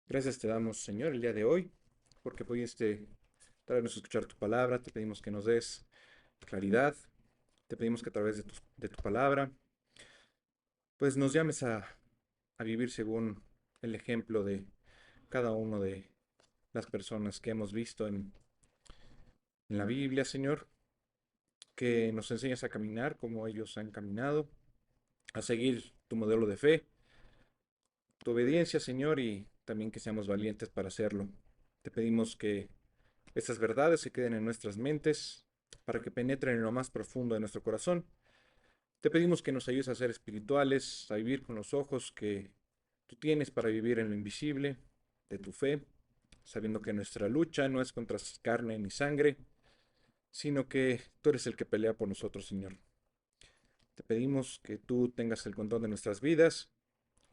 Gracias te damos, Señor, el día de hoy, porque pudiste traernos a escuchar tu palabra. Te pedimos que nos des claridad. Te pedimos que a través de tu palabra, pues nos llames a vivir según el ejemplo de cada uno de las personas que hemos visto en la Biblia, Señor. Que nos enseñes a caminar como ellos han caminado, a seguir tu modelo de fe, tu obediencia, Señor, y también que seamos valientes para hacerlo. Te pedimos que estas verdades se queden en nuestras mentes para que penetren en lo más profundo de nuestro corazón. Te pedimos que nos ayudes a ser espirituales, a vivir con los ojos que tú tienes para vivir en lo invisible de tu fe, sabiendo que nuestra lucha no es contra carne ni sangre, sino que tú eres el que pelea por nosotros, Señor. Te pedimos que tú tengas el control de nuestras vidas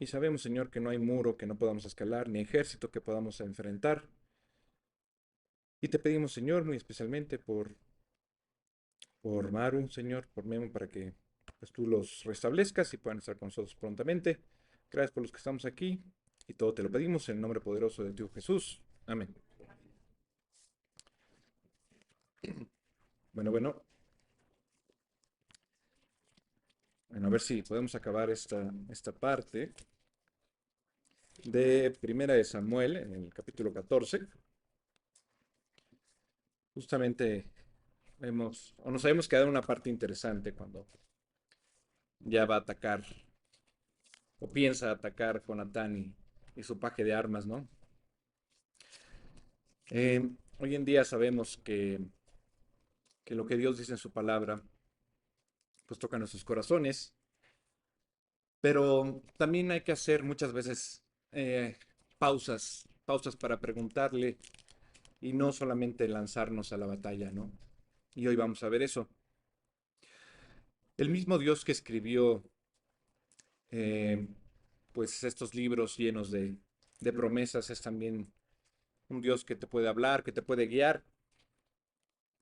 y sabemos, Señor, que no hay muro que no podamos escalar, ni ejército que podamos enfrentar. Y te pedimos, Señor, muy especialmente por Maru, Señor, por Memo, para que pues, tú los restablezcas y puedan estar con nosotros prontamente. Gracias por los que estamos aquí y todo te lo pedimos en el nombre poderoso de tu Hijo Jesús. Amén. Bueno, bueno, bueno, a ver si podemos acabar esta parte de Primera de Samuel en el capítulo 14. Justamente o nos habíamos quedado en una parte interesante cuando ya va a atacar o piensa atacar Jonatán y su paje de armas, ¿no? Hoy en día sabemos que lo que Dios dice en su palabra, pues toca nuestros corazones, pero también hay que hacer muchas veces pausas para preguntarle y no solamente lanzarnos a la batalla, ¿no? Y hoy vamos a ver eso. El mismo Dios que escribió, eh, pues, estos libros llenos de promesas es también un Dios que te puede hablar, que te puede guiar,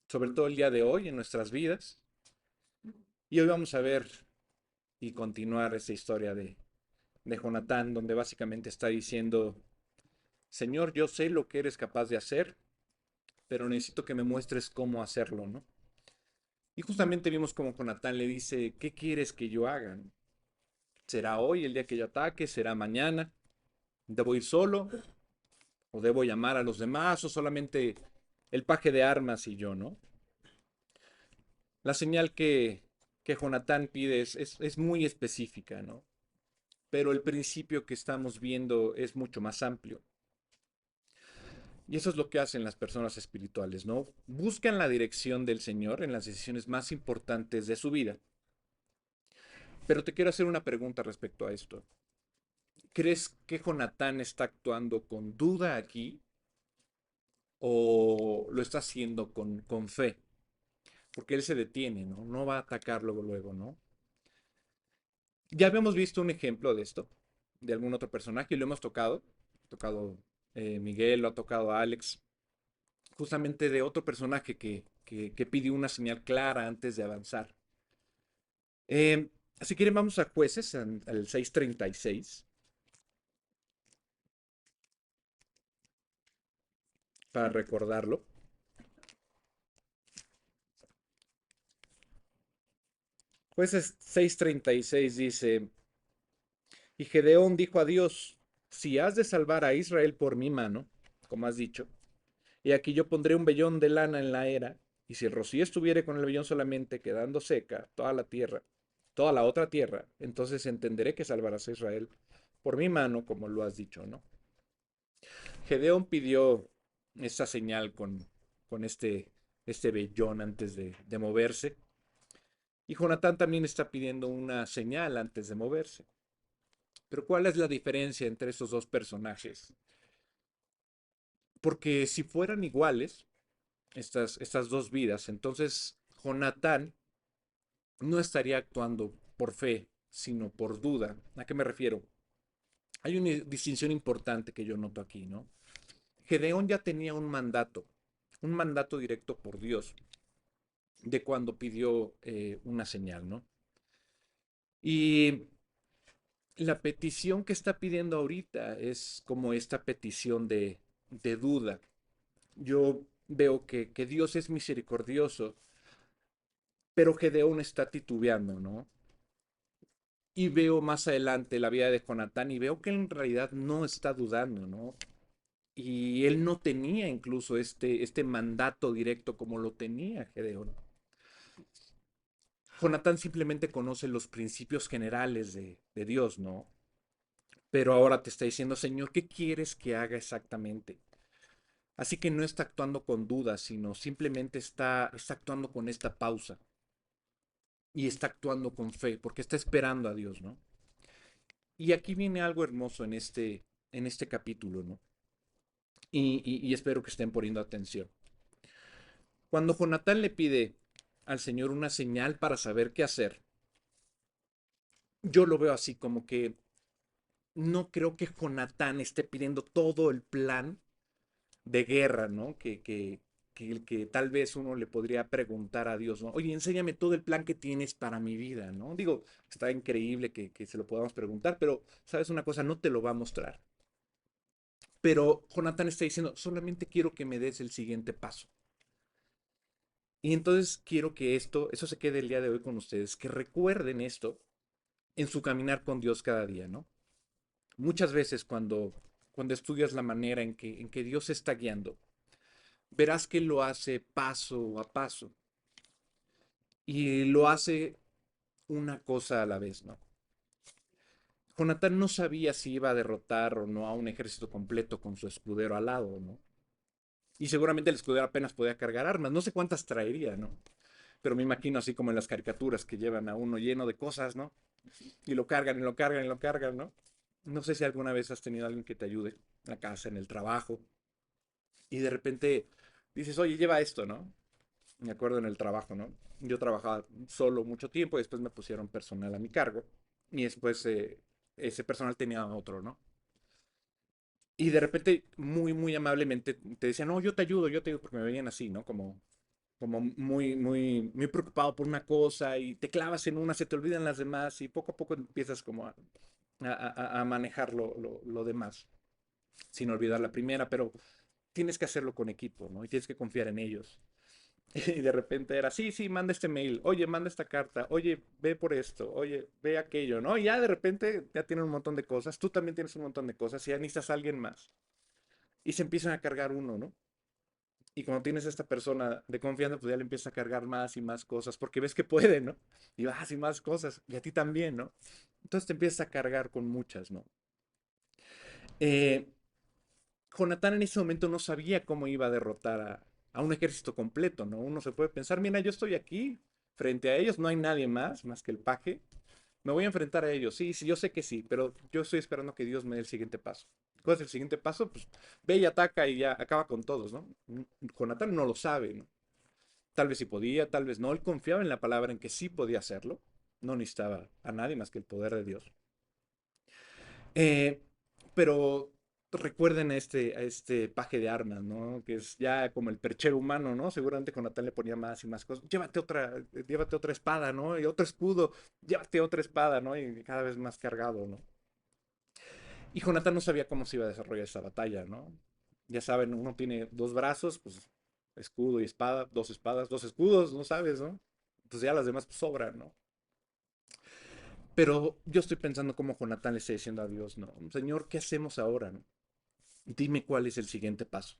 sobre todo el día de hoy en nuestras vidas. Y hoy vamos a ver y continuar esta historia de Jonatán, donde básicamente está diciendo, Señor, yo sé lo que eres capaz de hacer, pero necesito que me muestres cómo hacerlo, ¿no? Y justamente vimos como Jonatán le dice, ¿qué quieres que yo haga? ¿Será hoy el día que yo ataque? ¿Será mañana? ¿Debo ir solo? ¿O debo llamar a los demás? ¿O solamente el paje de armas y yo, ¿no? La señal que Jonatán pide es muy específica, ¿no? Pero el principio que estamos viendo es mucho más amplio. Y eso es lo que hacen las personas espirituales, ¿no? Buscan la dirección del Señor en las decisiones más importantes de su vida. Pero te quiero hacer una pregunta respecto a esto. ¿Crees que Jonatán está actuando con duda aquí o lo está haciendo con fe? Porque él se detiene, ¿no? No va a atacar luego, luego, ¿no? Ya habíamos visto un ejemplo de esto, de algún otro personaje, y lo hemos tocado Miguel, lo ha tocado Alex, justamente de otro personaje que pidió una señal clara antes de avanzar. Eh, si quieren, vamos a jueces, al 6:36, para recordarlo. Jueces 6:36 dice, y Gedeón dijo a Dios, si has de salvar a Israel por mi mano, como has dicho, y aquí yo pondré un vellón de lana en la era, y si el rocío estuviere con el vellón solamente quedando seca toda la tierra, toda la otra tierra, entonces entenderé que salvarás a Israel por mi mano, como lo has dicho, ¿no? Gedeón pidió esa señal con este vellón antes de moverse, y Jonatán también está pidiendo una señal antes de moverse. Pero ¿cuál es la diferencia entre estos dos personajes? Porque si fueran iguales, estas dos vidas, entonces Jonatán no estaría actuando por fe, sino por duda. ¿A qué me refiero? Hay una distinción importante que yo noto aquí, ¿no? Gedeón ya tenía un mandato directo por Dios, de cuando pidió una señal, ¿no? Y la petición que está pidiendo ahorita es como esta petición de duda. Yo veo que Dios es misericordioso, pero Gedeón está titubeando, ¿no? Y veo más adelante la vida de Jonatán y veo que en realidad no está dudando, ¿no? Y él no tenía incluso este mandato directo como lo tenía Gedeón. Jonatán simplemente conoce los principios generales de Dios, ¿no? Pero ahora te está diciendo, Señor, ¿qué quieres que haga exactamente? Así que no está actuando con dudas, sino simplemente está actuando con esta pausa y está actuando con fe, porque está esperando a Dios, ¿no? Y aquí viene algo hermoso en este capítulo, ¿no? Y espero que estén poniendo atención. Cuando Jonatán le pide al Señor una señal para saber qué hacer, yo lo veo así como que no creo que Jonatán esté pidiendo todo el plan de guerra, ¿no? Que tal vez uno le podría preguntar a Dios, ¿no? Oye, enséñame todo el plan que tienes para mi vida, ¿no? Digo, está increíble que se lo podamos preguntar, pero, ¿sabes una cosa? No te lo va a mostrar. Pero Jonathan está diciendo, solamente quiero que me des el siguiente paso. Y entonces quiero que eso se quede el día de hoy con ustedes, que recuerden esto en su caminar con Dios cada día, ¿no? Muchas veces cuando estudias la manera en que Dios se está guiando, verás que lo hace paso a paso y lo hace una cosa a la vez, ¿no? Jonatán no sabía si iba a derrotar o no a un ejército completo con su escudero al lado, ¿no? Y seguramente el escudero apenas podía cargar armas, no sé cuántas traería, ¿no? Pero me imagino así como en las caricaturas que llevan a uno lleno de cosas, ¿no? Y lo cargan y lo cargan y lo cargan, ¿no? No sé si alguna vez has tenido a alguien que te ayude en la casa, en el trabajo, y de repente dices, oye, lleva esto, ¿no? Me acuerdo en el trabajo, ¿no? Yo trabajaba solo mucho tiempo y después me pusieron personal a mi cargo y después ese personal tenía otro, ¿no? Y de repente, muy, muy amablemente, te decían, no, yo te ayudo, porque me veían así, ¿no? Como muy, muy, muy preocupado por una cosa y te clavas en una, se te olvidan las demás y poco a poco empiezas como a manejar lo demás, sin olvidar la primera, pero tienes que hacerlo con equipo, ¿no? Y tienes que confiar en ellos. Y de repente era, sí, sí, manda este mail, oye, manda esta carta, oye, ve por esto, oye, ve aquello, ¿no? Y ya de repente ya tienen un montón de cosas, tú también tienes un montón de cosas y ya necesitas a alguien más. Y se empiezan a cargar uno, ¿no? Y cuando tienes a esta persona de confianza, pues ya le empieza a cargar más y más cosas, porque ves que puede, ¿no? Y vas y más cosas, y a ti también, ¿no? Entonces te empiezas a cargar con muchas, ¿no? Eh, Jonatán en ese momento no sabía cómo iba a derrotar a un ejército completo, ¿no? Uno se puede pensar, mira, yo estoy aquí, frente a ellos, no hay nadie más que el paje, me voy a enfrentar a ellos, sí, sí, yo sé que sí, pero yo estoy esperando que Dios me dé el siguiente paso. ¿Cuál es el siguiente paso? Pues ve y ataca y ya acaba con todos, ¿no? Jonatán no lo sabe, ¿no? Tal vez sí podía, tal vez no. Él confiaba en la palabra en que sí podía hacerlo. No necesitaba a nadie más que el poder de Dios. Eh, pero recuerden a este paje de armas, ¿no? Que es ya como el perchero humano, ¿no? Seguramente Jonatán le ponía más y más cosas. Llévate otra espada, ¿no? Y otro escudo, llévate otra espada, ¿no? Y cada vez más cargado, ¿no? Y Jonatán no sabía cómo se iba a desarrollar esa batalla, ¿no? Ya saben, uno tiene dos brazos, pues escudo y espada, dos espadas, dos escudos, no sabes, ¿no? Entonces ya las demás pues, sobran, ¿no? Pero yo estoy pensando cómo Jonatán le está diciendo a Dios, ¿no? Señor, ¿qué hacemos ahora, no? Dime cuál es el siguiente paso.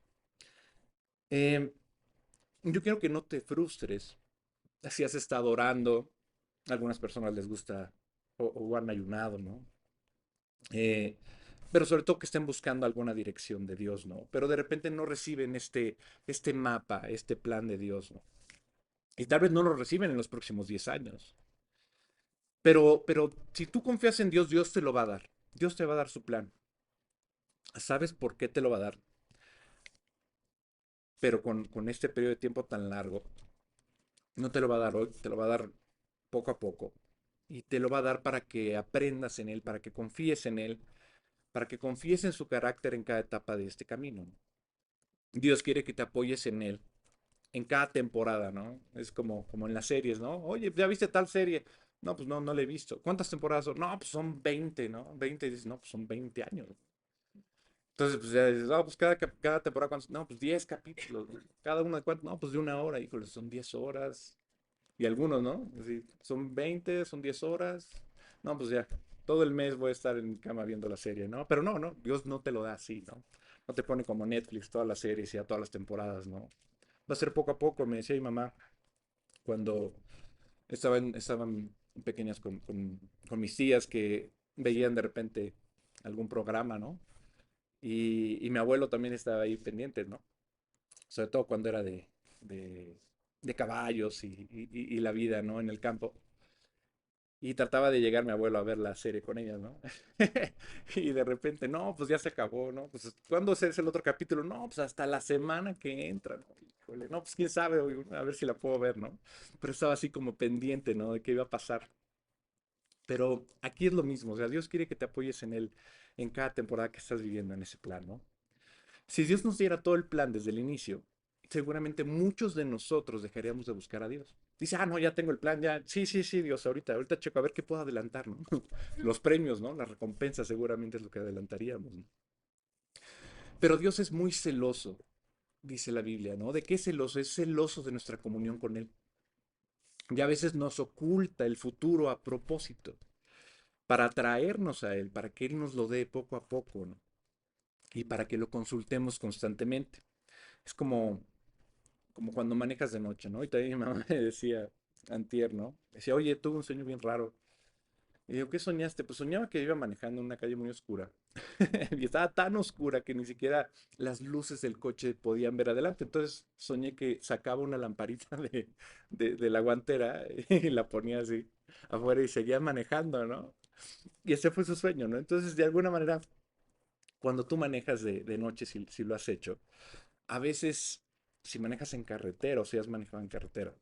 Eh, yo quiero que no te frustres. Si has estado orando, a algunas personas les gusta o han ayunado, ¿no? Eh, pero sobre todo que estén buscando alguna dirección de Dios, ¿no? Pero de repente no reciben este mapa, este plan de Dios, ¿no? Y tal vez no lo reciben en los próximos 10 años. Pero si tú confías en Dios, Dios te lo va a dar. Dios te va a dar su plan. ¿Sabes por qué te lo va a dar? Pero con este periodo de tiempo tan largo, no te lo va a dar hoy, te lo va a dar poco a poco. Y te lo va a dar para que aprendas en Él, para que confíes en Él, para que confíes en su carácter en cada etapa de este camino, ¿no? Dios quiere que te apoyes en Él, en cada temporada, ¿no? Es como en las series, ¿no? Oye, ¿ya viste tal serie? No, pues no, no la he visto. ¿Cuántas temporadas son? No, pues son 20, ¿no? 20 y dices, no, pues son 20 años. Entonces, pues ya dices, no, pues cada temporada, ¿cuántos? No, pues 10 capítulos, ¿no? Cada uno de cuánto, no, pues de una hora, híjole, son 10 horas. Y algunos, ¿no? Así, son 20, son 10 horas. No, pues ya, todo el mes voy a estar en mi cama viendo la serie, ¿no? Pero no, no, Dios no te lo da así, ¿no? No te pone como Netflix todas las series y a todas las temporadas, ¿no? Va a ser poco a poco, me decía mi mamá, cuando estaban pequeñas con mis tías que veían de repente algún programa, ¿no? Y mi abuelo también estaba ahí pendiente, ¿no? Sobre todo cuando era de, de caballos y la vida, ¿no? En el campo. Y trataba de llegar mi abuelo a ver la serie con ellas, ¿no? Y de repente, no, pues ya se acabó, ¿no? Pues, ¿cuándo es el otro capítulo? No, pues hasta la semana que entra, ¿no? Híjole, no, pues quién sabe, a ver si la puedo ver, ¿no? Pero estaba así como pendiente, ¿no? De qué iba a pasar. Pero aquí es lo mismo, o sea, Dios quiere que te apoyes en Él en cada temporada que estás viviendo en ese plan, ¿no? Si Dios nos diera todo el plan desde el inicio, seguramente muchos de nosotros dejaríamos de buscar a Dios. Dice, ah, no, ya tengo el plan, ya, sí, sí, sí, Dios, ahorita checo a ver qué puedo adelantar, ¿no? Los premios, ¿no? Las recompensas seguramente es lo que adelantaríamos, ¿no? Pero Dios es muy celoso, dice la Biblia, ¿no? ¿De qué es celoso? Es celoso de nuestra comunión con Él. Y a veces nos oculta el futuro a propósito, para atraernos a Él, para que Él nos lo dé poco a poco, ¿no? Y para que lo consultemos constantemente. Es como cuando manejas de noche, ¿no? Y también mi mamá me decía, antier, ¿no? Decía, oye, tuve un sueño bien raro. Y digo, ¿qué soñaste? Pues soñaba que iba manejando en una calle muy oscura. Y estaba tan oscura que ni siquiera las luces del coche podían ver adelante. Entonces soñé que sacaba una lamparita de la guantera y la ponía así afuera y seguía manejando, ¿no? Y ese fue su sueño, ¿no? Entonces, de alguna manera, cuando tú manejas de noche, si lo has hecho, a veces, si manejas en carretera o si has manejado en carretera,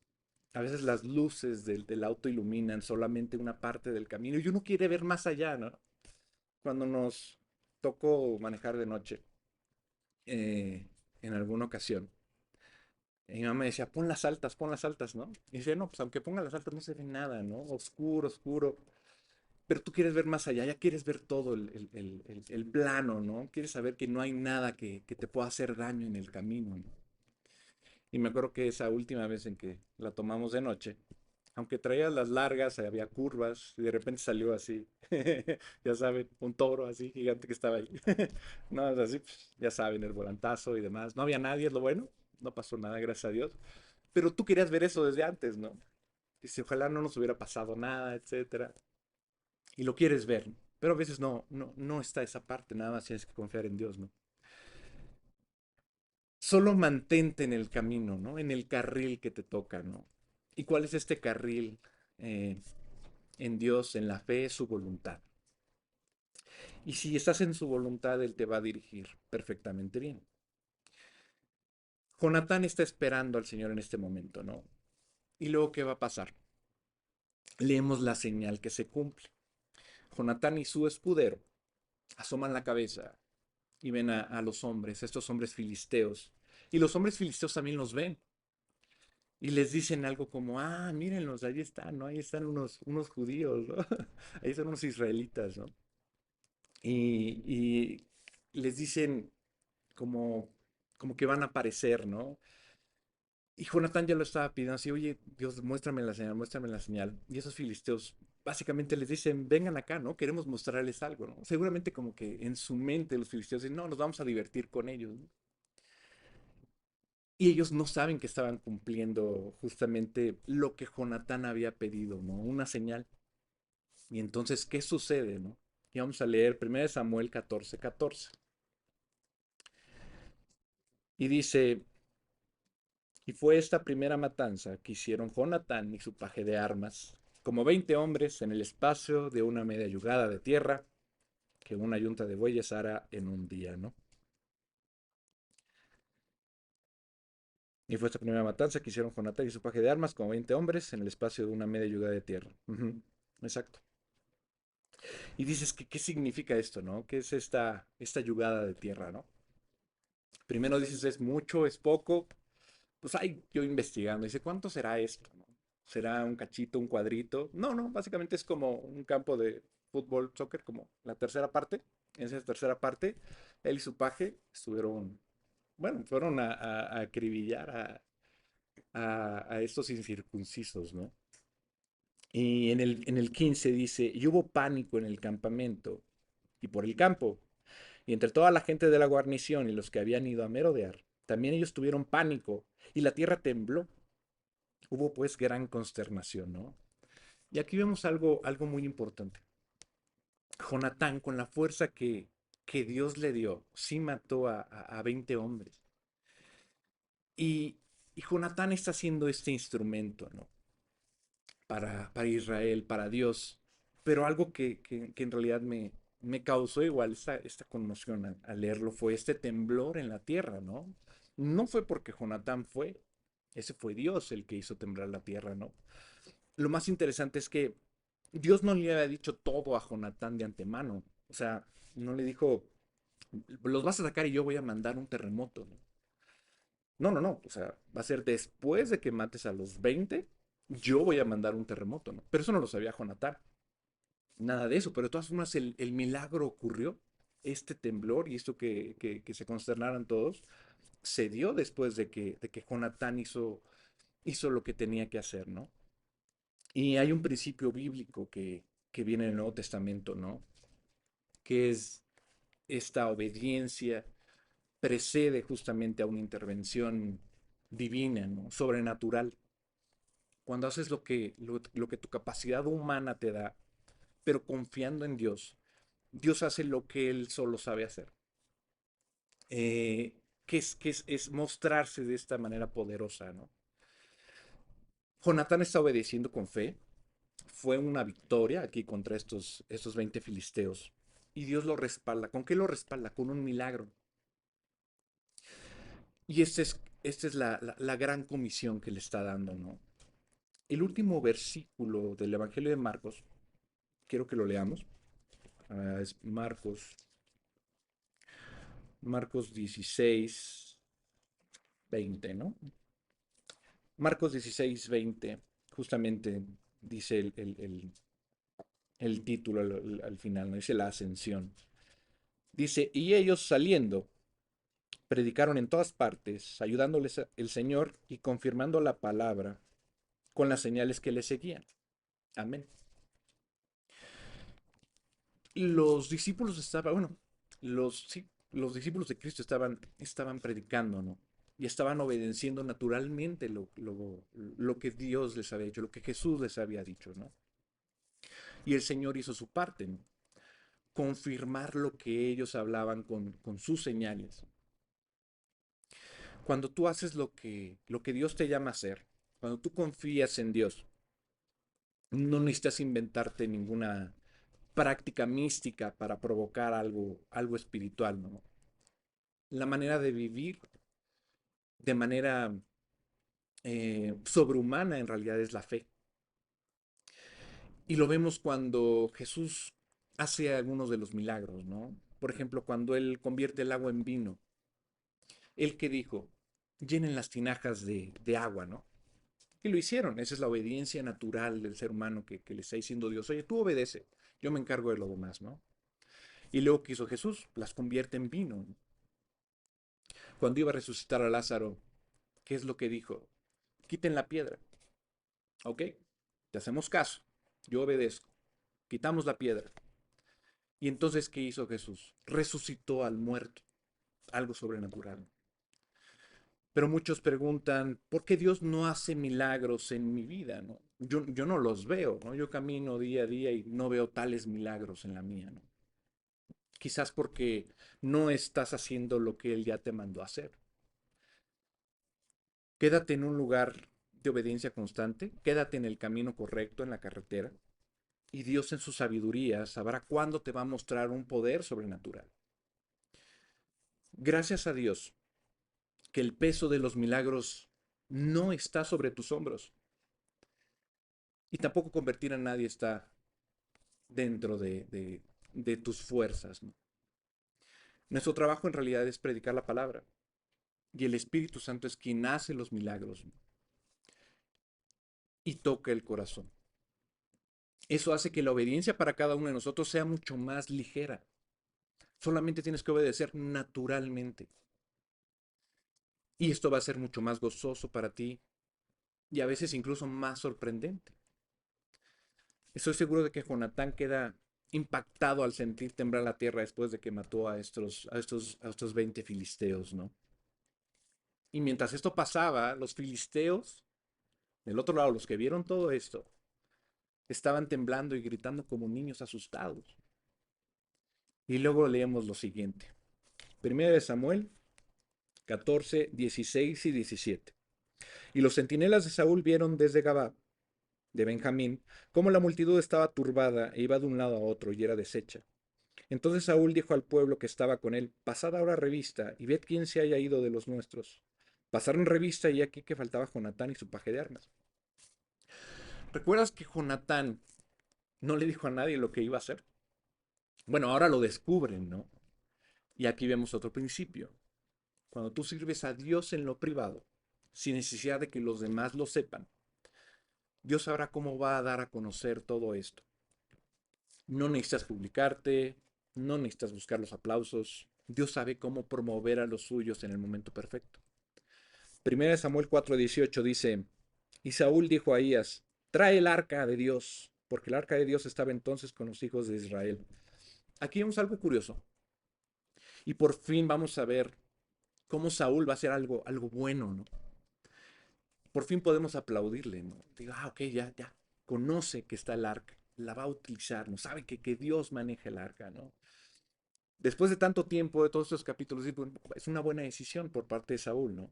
a veces las luces del auto iluminan solamente una parte del camino y uno quiere ver más allá, ¿no? Cuando nos tocó manejar de noche, en alguna ocasión, mi mamá me decía, pon las altas, ¿no? Y decía, no, pues aunque ponga las altas no se ve nada, ¿no? Oscuro, oscuro. Pero tú quieres ver más allá, ya quieres ver todo el plano, ¿no? Quieres saber que no hay nada que te pueda hacer daño en el camino, ¿no? Y me acuerdo que esa última vez en que la tomamos de noche, aunque traía las largas, había curvas, y de repente salió así, ya saben, un toro así gigante que estaba ahí. No, es así, pues, ya saben, el volantazo y demás. No había nadie, es lo bueno, no pasó nada, gracias a Dios. Pero tú querías ver eso desde antes, ¿no? Dice, ojalá no nos hubiera pasado nada, etcétera. Y lo quieres ver, ¿no? Pero a veces no está esa parte, nada más tienes que confiar en Dios, ¿no? Solo mantente en el camino, ¿no? En el carril que te toca, ¿no? ¿Y cuál es este carril? Eh, en Dios, en la fe, su voluntad. Y si estás en su voluntad, Él te va a dirigir perfectamente bien. Jonatán está esperando al Señor en este momento, ¿no? Y luego, ¿qué va a pasar? Leemos la señal que se cumple. Jonatán y su escudero asoman la cabeza y ven a los hombres, a estos hombres filisteos. Y los hombres filisteos también los ven. Y les dicen algo como, ah, mírenlos, ahí están, ¿no? Ahí están unos judíos, ¿no? Ahí están unos israelitas, ¿no? Y les dicen como, como que van a aparecer, ¿no? Y Jonatán ya lo estaba pidiendo así, oye, Dios, muéstrame la señal, muéstrame la señal. Y esos filisteos básicamente les dicen, vengan acá, ¿no? Queremos mostrarles algo, ¿no? Seguramente como que en su mente los filisteos dicen, no, nos vamos a divertir con ellos, ¿no? Y ellos no saben que estaban cumpliendo justamente lo que Jonatán había pedido, ¿no? Una señal. Y entonces, ¿qué sucede, no? Y vamos a leer 1 Samuel 14:14. Y dice, y fue esta primera matanza que hicieron Jonatán y su paje de armas, como 20 hombres en el espacio de una media yugada de tierra, que una yunta de bueyes hará en un día, ¿no? Y fue esta primera matanza que hicieron Jonatán y su paje de armas, como 20 hombres en el espacio de una media yugada de tierra. Ujú, exacto. Y dices, ¿qué significa esto, no? ¿Qué es esta yugada de tierra, no? Primero dices, es mucho, es poco. Pues ahí yo investigando, dice, ¿cuánto será esto, no? ¿Será un cachito, un cuadrito? No, no, básicamente es como un campo de fútbol, soccer, como la tercera parte. En esa tercera parte, él y su paje estuvieron, bueno, fueron a acribillar a estos incircuncisos, ¿no? Y en el 15 dice, y hubo pánico en el campamento y por el campo, y entre toda la gente de la guarnición y los que habían ido a merodear, también ellos tuvieron pánico, y la tierra tembló. Hubo pues gran consternación, ¿no? Y aquí vemos algo muy importante. Jonatán, con la fuerza que Dios le dio, sí mató a 20 hombres. Y, y Jonatán está haciendo este instrumento, ¿no? Para Israel, para Dios. Pero algo que en realidad me causó igual esta conmoción al leerlo fue este temblor en la tierra, ¿no? No fue porque Jonatán fue, ese fue Dios el que hizo temblar la tierra, ¿no? Lo más interesante es que Dios no le había dicho todo a Jonatán de antemano. O sea, no le dijo, los vas a sacar y yo voy a mandar un terremoto, ¿no? No, no, no. O sea, va a ser después de que mates a los 20, yo voy a mandar un terremoto, ¿no? Pero eso no lo sabía Jonatán. Nada de eso. Pero de todas formas, el milagro ocurrió. Este temblor y esto que se consternaran todos, se dio después de que Jonatán hizo lo que tenía que hacer, ¿no? Y hay un principio bíblico que viene en el Nuevo Testamento, ¿no? Que es esta obediencia precede justamente a una intervención divina, ¿no? Sobrenatural. Cuando haces lo que tu capacidad humana te da, pero confiando en Dios, Dios hace lo que Él solo sabe hacer. Que es mostrarse de esta manera poderosa, ¿no? Jonatán está obedeciendo con fe. Fue una victoria aquí contra estos 20 filisteos. Y Dios lo respalda. ¿Con qué lo respalda? Con un milagro. Y esta es la gran comisión que le está dando, ¿no? El último versículo del Evangelio de Marcos, quiero que lo leamos. Es Marcos 16, 20, ¿no? Marcos 16, 20, justamente dice el título al final, ¿no? Dice la ascensión. Dice, y ellos saliendo, predicaron en todas partes, ayudándoles el Señor y confirmando la palabra con las señales que le seguían. Amén. Los discípulos estaban, bueno, sí, los discípulos de Cristo estaban predicando, ¿no? Y estaban obedeciendo naturalmente lo que Dios les había dicho, lo que Jesús les había dicho, ¿no? Y el Señor hizo su parte, ¿no? Confirmar lo que ellos hablaban con sus señales. Cuando tú haces lo que Dios te llama a hacer, cuando tú confías en Dios, no necesitas inventarte ninguna práctica mística para provocar algo espiritual, ¿no? La manera de vivir de manera sobrehumana en realidad es la fe. Y lo vemos cuando Jesús hace algunos de los milagros, ¿no? Por ejemplo, cuando Él convierte el agua en vino, Él que dijo, llenen las tinajas de agua, ¿no? Y lo hicieron, esa es la obediencia natural del ser humano que le está diciendo Dios, oye, tú obedece, yo me encargo de lo demás, ¿no? Y luego que hizo Jesús, las convierte en vino. Cuando iba a resucitar a Lázaro, ¿qué es lo que dijo? Quiten la piedra, ¿ok? Te hacemos caso, yo obedezco, quitamos la piedra. Y entonces, ¿qué hizo Jesús? Resucitó al muerto, algo sobrenatural. Pero muchos preguntan, ¿por qué Dios no hace milagros en mi vida? ¿No? Yo no los veo, ¿no? Yo camino día a día y no veo tales milagros en la mía, ¿no? Quizás porque no estás haciendo lo que Él ya te mandó a hacer. Quédate en un lugar de obediencia constante, quédate en el camino correcto, en la carretera, y Dios en su sabiduría sabrá cuándo te va a mostrar un poder sobrenatural. Gracias a Dios que el peso de los milagros no está sobre tus hombros y tampoco convertir a nadie está dentro de tus fuerzas, ¿no? Nuestro trabajo en realidad es predicar la palabra y el Espíritu Santo es quien hace los milagros, ¿no? y toca el corazón. Eso hace que la obediencia para cada uno de nosotros sea mucho más ligera. Solamente tienes que obedecer naturalmente. Y esto va a ser mucho más gozoso para ti y a veces incluso más sorprendente. Estoy seguro de que Jonatán queda impactado al sentir temblar la tierra después de que mató a estos 20 filisteos, ¿no? Y mientras esto pasaba, los filisteos, del otro lado, los que vieron todo esto, estaban temblando y gritando como niños asustados. Y luego leemos lo siguiente. Primera de Samuel 14, 16 y 17. Y los centinelas de Saúl vieron desde Gabá de Benjamín cómo la multitud estaba turbada e iba de un lado a otro y era deshecha. Entonces Saúl dijo al pueblo que estaba con él, pasad ahora revista y ved quién se haya ido de los nuestros. Pasaron revista y aquí que faltaba Jonatán y su paje de armas. ¿Recuerdas que Jonatán no le dijo a nadie lo que iba a hacer? Bueno, ahora lo descubren, ¿no? Y aquí vemos otro principio. Cuando tú sirves a Dios en lo privado, sin necesidad de que los demás lo sepan, Dios sabrá cómo va a dar a conocer todo esto. No necesitas publicarte, no necesitas buscar los aplausos. Dios sabe cómo promover a los suyos en el momento perfecto. Primera Samuel 4:18 dice, y Saúl dijo a Ahías, trae el arca de Dios, porque el arca de Dios estaba entonces con los hijos de Israel. Aquí vemos algo curioso. Y por fin vamos a ver cómo Saúl va a hacer algo bueno, ¿no? Por fin podemos aplaudirle, ¿no? Digo, ok, ya, conoce que está el arca, la va a utilizar, ¿no? Sabe que Dios maneja el arca, ¿no? Después de tanto tiempo, de todos estos capítulos, es una buena decisión por parte de Saúl, ¿no?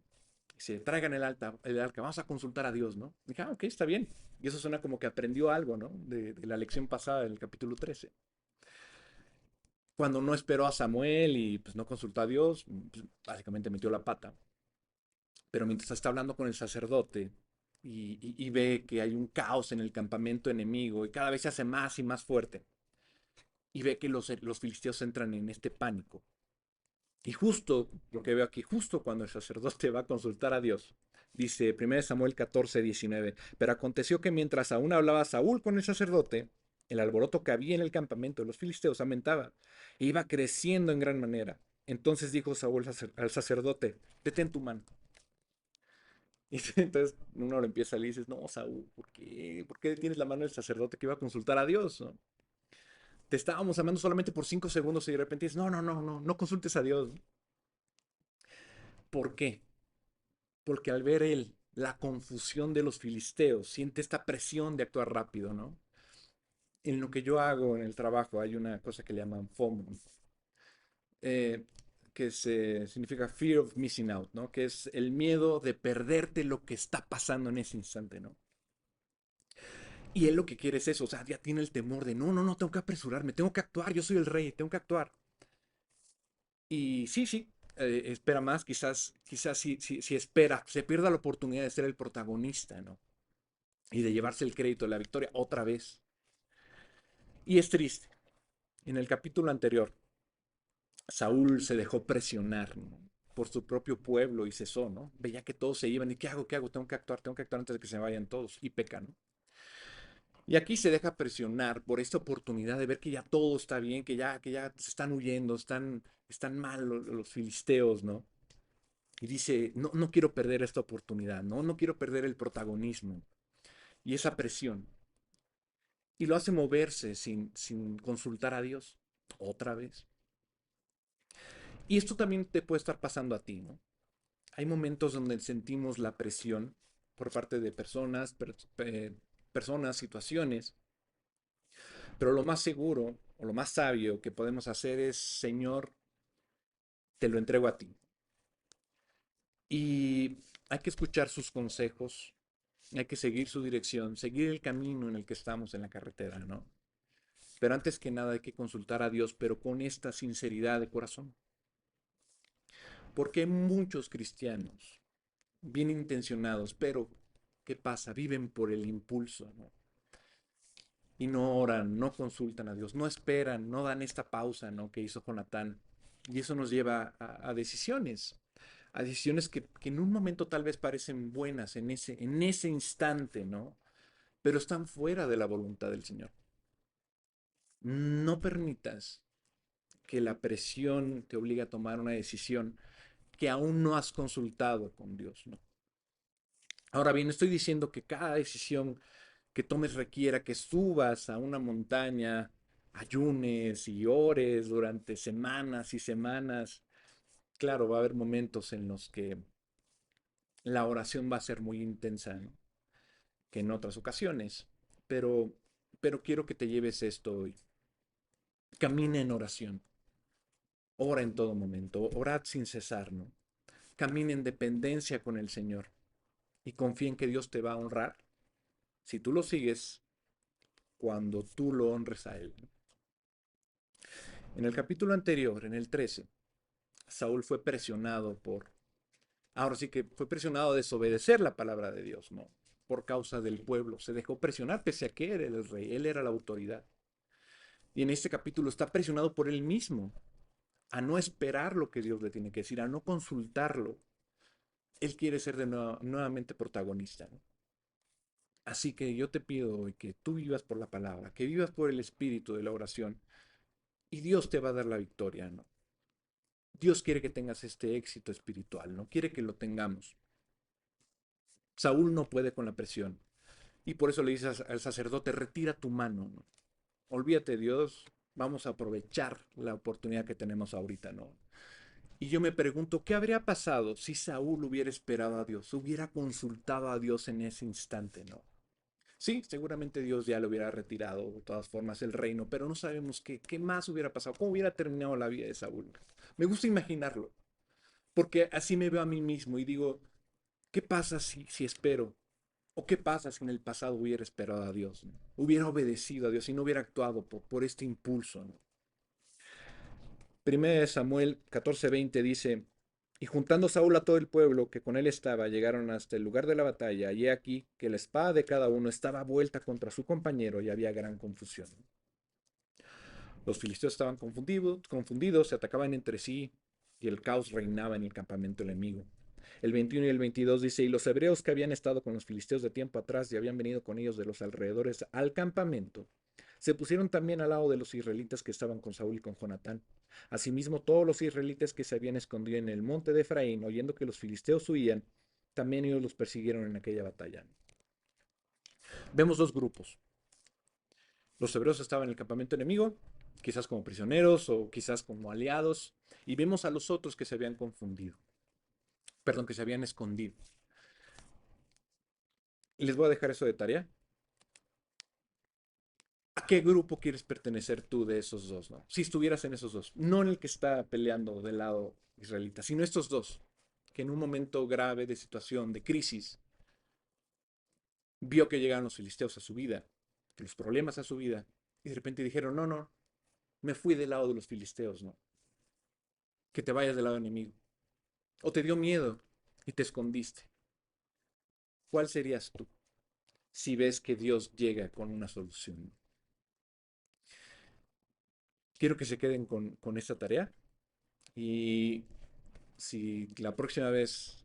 Se traigan el arca, vamos a consultar a Dios, ¿no? Dije, ok, está bien. Y eso suena como que aprendió algo, ¿no? De la lección pasada del capítulo 13. Cuando no esperó a Samuel y pues no consultó a Dios, pues, básicamente metió la pata. Pero mientras está hablando con el sacerdote y ve que hay un caos en el campamento enemigo y cada vez se hace más y más fuerte, y ve que los filisteos entran en este pánico. Y justo lo que veo aquí, justo cuando el sacerdote va a consultar a Dios, dice 1 Samuel 14, 19, pero aconteció que mientras aún hablaba Saúl con el sacerdote, el alboroto que había en el campamento de los filisteos aumentaba e iba creciendo en gran manera. Entonces dijo Saúl al sacerdote, detén tu mano. Y entonces uno lo empieza a leer y dices, no, Saúl, ¿por qué? ¿Por qué tienes la mano del sacerdote que iba a consultar a Dios? ¿No? Te estábamos amando solamente por 5 segundos y de repente dices, no consultes a Dios. ¿Por qué? Porque al ver él la confusión de los filisteos, siente esta presión de actuar rápido, ¿no? En lo que yo hago en el trabajo hay una cosa que le llaman FOMO, eh, que significa Fear of Missing Out, ¿no? Que es el miedo de perderte lo que está pasando en ese instante, ¿no? Y él lo que quiere es eso, o sea, ya tiene el temor de, no, tengo que apresurarme, tengo que actuar, yo soy el rey, tengo que actuar. Y sí, espera más, quizás si espera, se pierda la oportunidad de ser el protagonista, ¿no? Y de llevarse el crédito de la victoria otra vez. Y es triste. En el capítulo anterior, Saúl se dejó presionar, ¿no? Por su propio pueblo y cesó, ¿no? Veía que todos se iban y ¿qué hago? ¿Qué hago? Tengo que actuar antes de que se vayan todos y peca, ¿no? Y aquí se deja presionar por esta oportunidad de ver que ya todo está bien, que ya se están huyendo, están mal los filisteos, ¿no? Y dice, no quiero perder esta oportunidad, no quiero perder el protagonismo y esa presión. Y lo hace moverse sin consultar a Dios otra vez. Y esto también te puede estar pasando a ti, ¿no? Hay momentos donde sentimos la presión por parte de personas, situaciones, pero lo más seguro o lo más sabio que podemos hacer es, Señor, te lo entrego a ti. Y hay que escuchar sus consejos, hay que seguir su dirección, seguir el camino en el que estamos en la carretera, ¿no? Pero antes que nada hay que consultar a Dios, pero con esta sinceridad de corazón. Porque hay muchos cristianos bien intencionados, pero ¿qué pasa? Viven por el impulso, ¿no? Y no oran, no consultan a Dios, no esperan, no dan esta pausa, ¿no? Que hizo Jonatán. Y eso nos lleva a decisiones que en un momento tal vez parecen buenas en ese instante, ¿no? pero están fuera de la voluntad del Señor. No permitas que la presión te obligue a tomar una decisión que aún no has consultado con Dios, ¿no? Ahora bien, estoy diciendo que cada decisión que tomes requiera que subas a una montaña, ayunes y ores durante semanas y semanas. Claro, va a haber momentos en los que la oración va a ser muy intensa, ¿no? Que en otras ocasiones, pero, pero quiero que te lleves esto hoy. Camina en oración, ora en todo momento, orad sin cesar, ¿no? Camina en dependencia con el Señor y confía en que Dios te va a honrar si tú lo sigues cuando tú lo honres a Él. En el capítulo anterior, en el 13, Saúl fue presionado ahora sí que fue presionado a desobedecer la palabra de Dios, ¿no? Por causa del pueblo. Se dejó presionar pese a que él era el rey, él era la autoridad. Y en este capítulo está presionado por él mismo a no esperar lo que Dios le tiene que decir, a no consultarlo. Él quiere ser nuevamente protagonista, ¿no? Así que yo te pido hoy que tú vivas por la palabra, que vivas por el espíritu de la oración y Dios te va a dar la victoria, ¿no? Dios quiere que tengas este éxito espiritual, no quiere que lo tengamos. Saúl no puede con la presión y por eso le dice al sacerdote, retira tu mano, ¿no? Olvídate, Dios, vamos a aprovechar la oportunidad que tenemos ahorita, ¿no? Y yo me pregunto, ¿qué habría pasado si Saúl hubiera esperado a Dios, hubiera consultado a Dios en ese instante, ¿no? Sí, seguramente Dios ya lo hubiera retirado de todas formas el reino, pero no sabemos qué más hubiera pasado, cómo hubiera terminado la vida de Saúl. Me gusta imaginarlo, porque así me veo a mí mismo y digo, ¿qué pasa si espero? ¿O qué pasa si en el pasado hubiera esperado a Dios, ¿no? Hubiera obedecido a Dios y no hubiera actuado por este impulso, ¿no? Primera de Samuel 14:20 dice, y juntando Saúl a todo el pueblo que con él estaba, llegaron hasta el lugar de la batalla, y he aquí que la espada de cada uno estaba vuelta contra su compañero y había gran confusión. Los filisteos estaban confundidos, se atacaban entre sí y el caos reinaba en el campamento enemigo. El 21 y el 22 dice, y los hebreos que habían estado con los filisteos de tiempo atrás y habían venido con ellos de los alrededores al campamento, se pusieron también al lado de los israelitas que estaban con Saúl y con Jonatán. Asimismo, todos los israelitas que se habían escondido en el monte de Efraín, oyendo que los filisteos huían, también ellos los persiguieron en aquella batalla. Vemos dos grupos. Los hebreos estaban en el campamento enemigo, quizás como prisioneros o quizás como aliados, y vemos a los otros que se habían confundido, perdón, que se habían escondido. Y les voy a dejar eso de tarea. ¿A qué grupo quieres pertenecer tú de esos dos, no? Si estuvieras en esos dos, no en el que está peleando del lado israelita, sino estos dos, que en un momento grave de situación, de crisis, vio que llegaban los filisteos a su vida, que los problemas a su vida, y de repente dijeron, no, no, me fui del lado de los filisteos, ¿no? Que te vayas del lado enemigo. O te dio miedo y te escondiste. ¿Cuál serías tú si ves que Dios llega con una solución? Quiero que se queden con esta tarea y si la próxima vez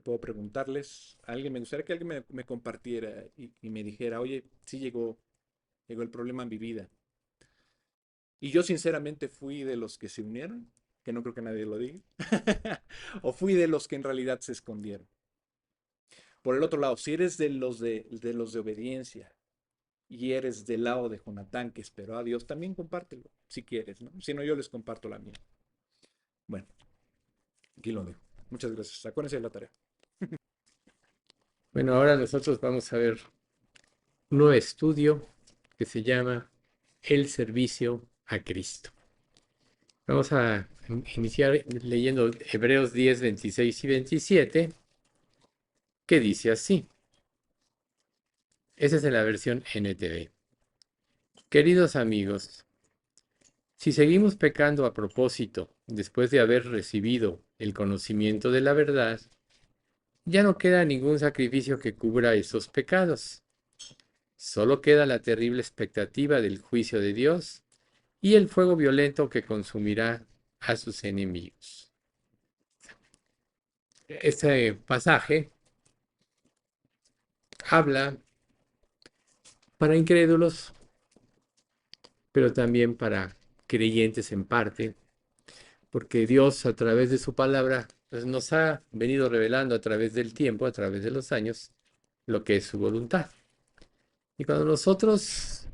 puedo preguntarles a alguien, me gustaría que alguien me compartiera y me dijera, oye, sí llegó el problema en mi vida. Y yo sinceramente fui de los que se unieron, que no creo que nadie lo diga, o fui de los que en realidad se escondieron. Por el otro lado, si eres de los de obediencia y eres del lado de Jonatán que esperó a Dios, también compártelo, si quieres, ¿no? Si no, yo les comparto la mía. Bueno, aquí lo dejo. Muchas gracias. Acuérdense de la tarea. Bueno, ahora nosotros vamos a ver un nuevo estudio que se llama El servicio a Cristo. Vamos a iniciar leyendo Hebreos 10, 26 y 27, que dice así. Esa es en la versión NTV. Queridos amigos, si seguimos pecando a propósito después de haber recibido el conocimiento de la verdad, ya no queda ningún sacrificio que cubra esos pecados. Solo queda la terrible expectativa del juicio de Dios y el fuego violento que consumirá a sus enemigos. Este pasaje habla para incrédulos, pero también para creyentes en parte, porque Dios a través de su palabra pues, nos ha venido revelando a través del tiempo, a través de los años, lo que es su voluntad. Y cuando nosotros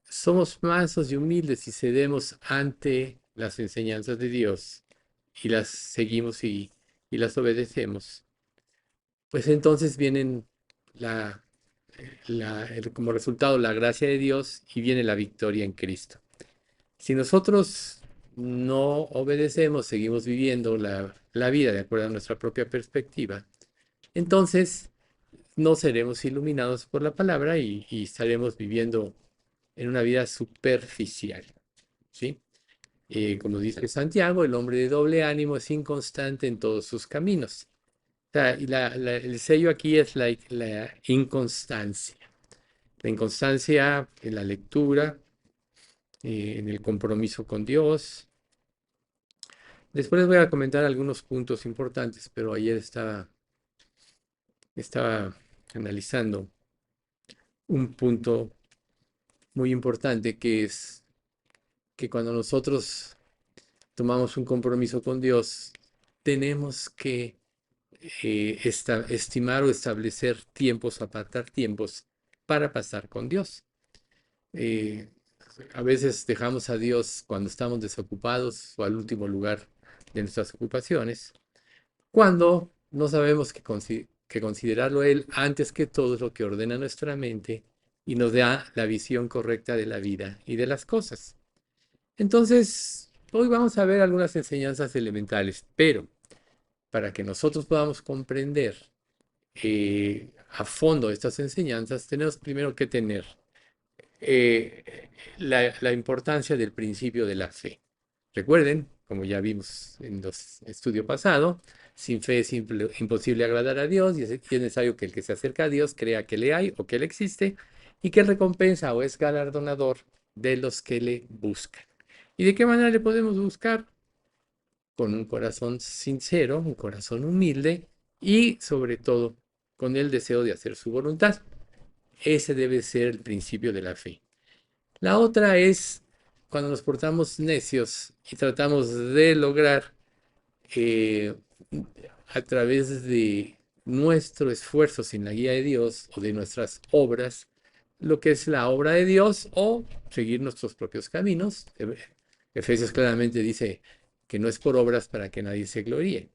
somos mansos y humildes y cedemos ante las enseñanzas de Dios y las seguimos y las obedecemos, pues entonces vienen la, como resultado la gracia de Dios y viene la victoria en Cristo. Si nosotros no obedecemos, seguimos viviendo la vida de acuerdo a nuestra propia perspectiva, entonces no seremos iluminados por la palabra y estaremos viviendo en una vida superficial, ¿sí? Como dice Santiago, el hombre de doble ánimo es inconstante en todos sus caminos. O sea, y el sello aquí es la inconstancia. La inconstancia en la lectura, en el compromiso con Dios. Después les voy a comentar algunos puntos importantes, pero ayer estaba analizando un punto muy importante que es que cuando nosotros tomamos un compromiso con Dios, tenemos que estimar o establecer tiempos, apartar tiempos para pasar con Dios. Eh, a veces dejamos a Dios cuando estamos desocupados o al último lugar de nuestras ocupaciones, cuando no sabemos que considerarlo Él antes que todo es lo que ordena nuestra mente y nos da la visión correcta de la vida y de las cosas. Entonces, hoy vamos a ver algunas enseñanzas elementales, pero para que nosotros podamos comprender a fondo estas enseñanzas, tenemos primero que tener la importancia del principio de la fe. Recuerden, como ya vimos en los estudios pasados, sin fe es imposible agradar a Dios y es necesario que el que se acerca a Dios crea que le hay o que Él existe y que recompensa o es galardonador de los que le buscan. ¿Y de qué manera le podemos buscar? Con un corazón sincero, un corazón humilde y sobre todo con el deseo de hacer su voluntad. Ese debe ser el principio de la fe. La otra es cuando nos portamos necios y tratamos de lograr eh, a través de nuestro esfuerzo sin la guía de Dios o de nuestras obras, lo que es la obra de Dios o seguir nuestros propios caminos. Efesios claramente dice que no es por obras para que nadie se gloríe.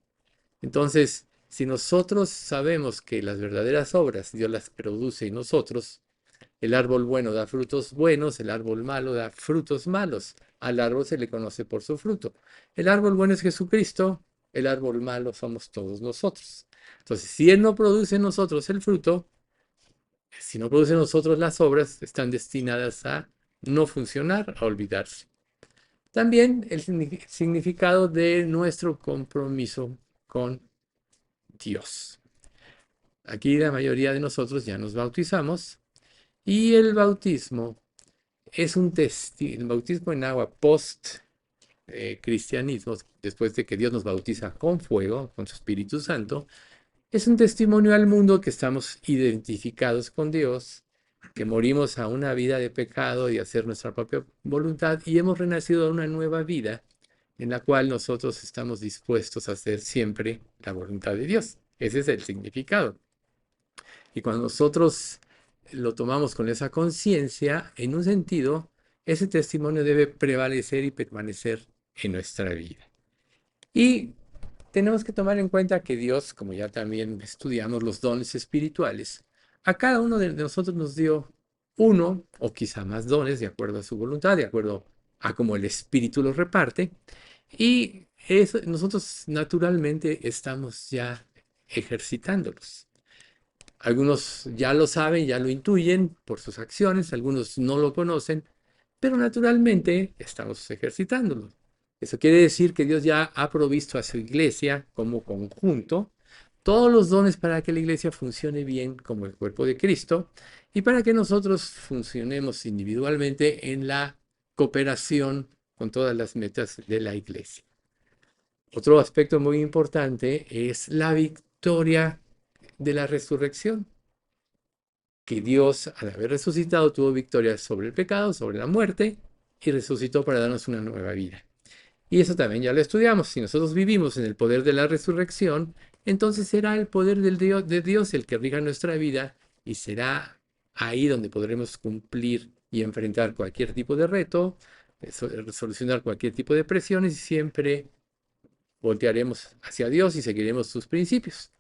Entonces, si nosotros sabemos que las verdaderas obras Dios las produce en nosotros, el árbol bueno da frutos buenos, el árbol malo da frutos malos. Al árbol se le conoce por su fruto. El árbol bueno es Jesucristo, el árbol malo somos todos nosotros. Entonces, si Él no produce en nosotros el fruto, si no produce en nosotros las obras, están destinadas a no funcionar, a olvidarse. También el significado de nuestro compromiso con Dios. Aquí la mayoría de nosotros ya nos bautizamos y el bautismo es el bautismo en agua post cristianismo, después de que Dios nos bautiza con fuego, con su Espíritu Santo, es un testimonio al mundo que estamos identificados con Dios, que morimos a una vida de pecado y hacer nuestra propia voluntad y hemos renacido a una nueva vida en la cual nosotros estamos dispuestos a hacer siempre la voluntad de Dios. Ese es el significado. Y cuando nosotros lo tomamos con esa conciencia, en un sentido, ese testimonio debe prevalecer y permanecer en nuestra vida. Y tenemos que tomar en cuenta que Dios, como ya también estudiamos los dones espirituales, a cada uno de nosotros nos dio uno o quizá más dones de acuerdo a su voluntad, de acuerdo a cómo el Espíritu los reparte. Y eso, nosotros naturalmente estamos ya ejercitándolos. Algunos ya lo saben, ya lo intuyen por sus acciones, algunos no lo conocen, pero naturalmente estamos ejercitándolo. Eso quiere decir que Dios ya ha provisto a su iglesia como conjunto todos los dones para que la iglesia funcione bien como el cuerpo de Cristo y para que nosotros funcionemos individualmente en la cooperación con todas las metas de la iglesia. Otro aspecto muy importante es la victoria de la resurrección. que Dios, al haber resucitado, tuvo victoria sobre el pecado, sobre la muerte, y resucitó para darnos una nueva vida. Y eso también ya lo estudiamos. Si nosotros vivimos en el poder de la resurrección, entonces será el poder de Dios el que rija nuestra vida y será ahí donde podremos cumplir y enfrentar cualquier tipo de reto, solucionar cualquier tipo de presiones y siempre voltearemos hacia Dios y seguiremos sus principios.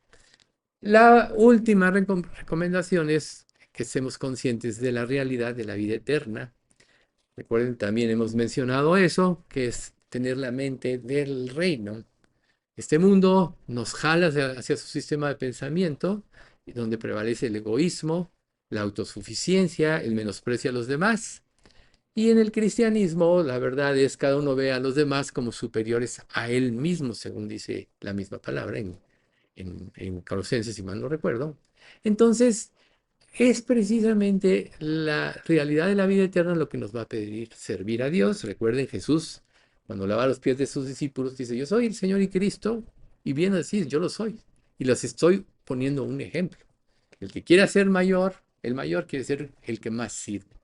La última recomendación es que estemos conscientes de la realidad de la vida eterna. Recuerden, también hemos mencionado eso, que es tener la mente del reino. Este mundo nos jala hacia su sistema de pensamiento, donde prevalece el egoísmo, la autosuficiencia, el menosprecio a los demás. Y en el cristianismo, la verdad es cada uno ve a los demás como superiores a él mismo, según dice la misma palabra en Colosenses, si mal no recuerdo. Entonces, es precisamente la realidad de la vida eterna lo que nos va a pedir servir a Dios. Recuerden, Jesús, cuando lava los pies de sus discípulos, dice, yo soy el Señor y Cristo, y bien así, yo lo soy. Y les estoy poniendo un ejemplo. El que quiera ser mayor, el mayor quiere ser el que más sirve.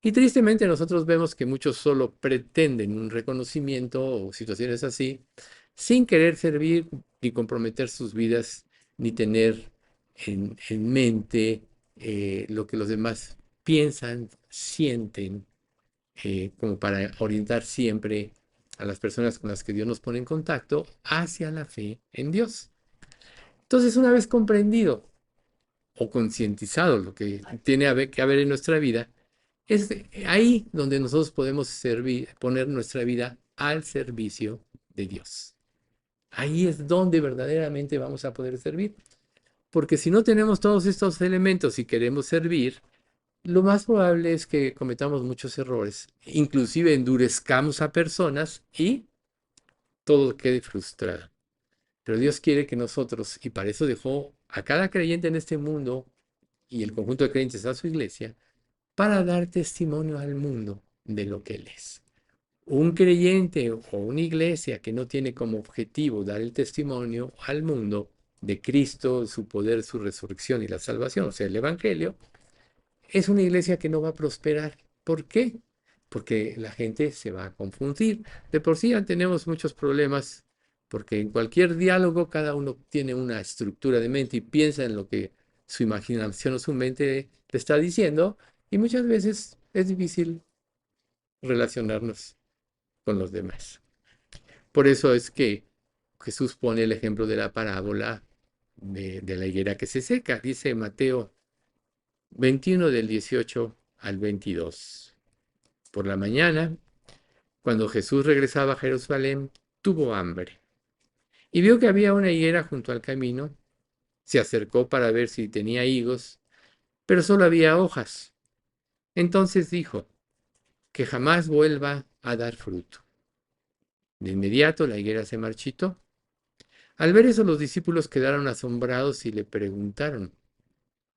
Y tristemente nosotros vemos que muchos solo pretenden un reconocimiento o situaciones así, sin querer servir ni comprometer sus vidas, ni tener en mente lo que los demás piensan, sienten, como para orientar siempre a las personas con las que Dios nos pone en contacto hacia la fe en Dios. Entonces, una vez comprendido o concientizado lo que tiene que haber en nuestra vida, es ahí donde nosotros podemos poner nuestra vida al servicio de Dios. Ahí es donde verdaderamente vamos a poder servir. Porque si no tenemos todos estos elementos y queremos servir, lo más probable es que cometamos muchos errores, inclusive endurezcamos a personas y todo quede frustrado. Pero Dios quiere que nosotros, y para eso dejó a cada creyente en este mundo y el conjunto de creyentes a su iglesia, para dar testimonio al mundo de lo que Él es. Un creyente o una iglesia que no tiene como objetivo dar el testimonio al mundo de Cristo, su poder, su resurrección y la salvación, o sea, el Evangelio, es una iglesia que no va a prosperar. ¿Por qué? Porque la gente se va a confundir. De por sí ya tenemos muchos problemas, porque en cualquier diálogo cada uno tiene una estructura de mente y piensa en lo que su imaginación o su mente le está diciendo, y muchas veces es difícil relacionarnos con los demás. Por eso es que Jesús pone el ejemplo de la parábola de la higuera que se seca. Dice Mateo 21 del 18 al 22. Por la mañana, cuando Jesús regresaba a Jerusalén, tuvo hambre y vio que había una higuera junto al camino. Se acercó para ver si tenía higos, pero solo había hojas. Entonces dijo, que jamás vuelva a dar fruto. De inmediato la higuera se marchitó. Al ver eso, los discípulos quedaron asombrados y le preguntaron,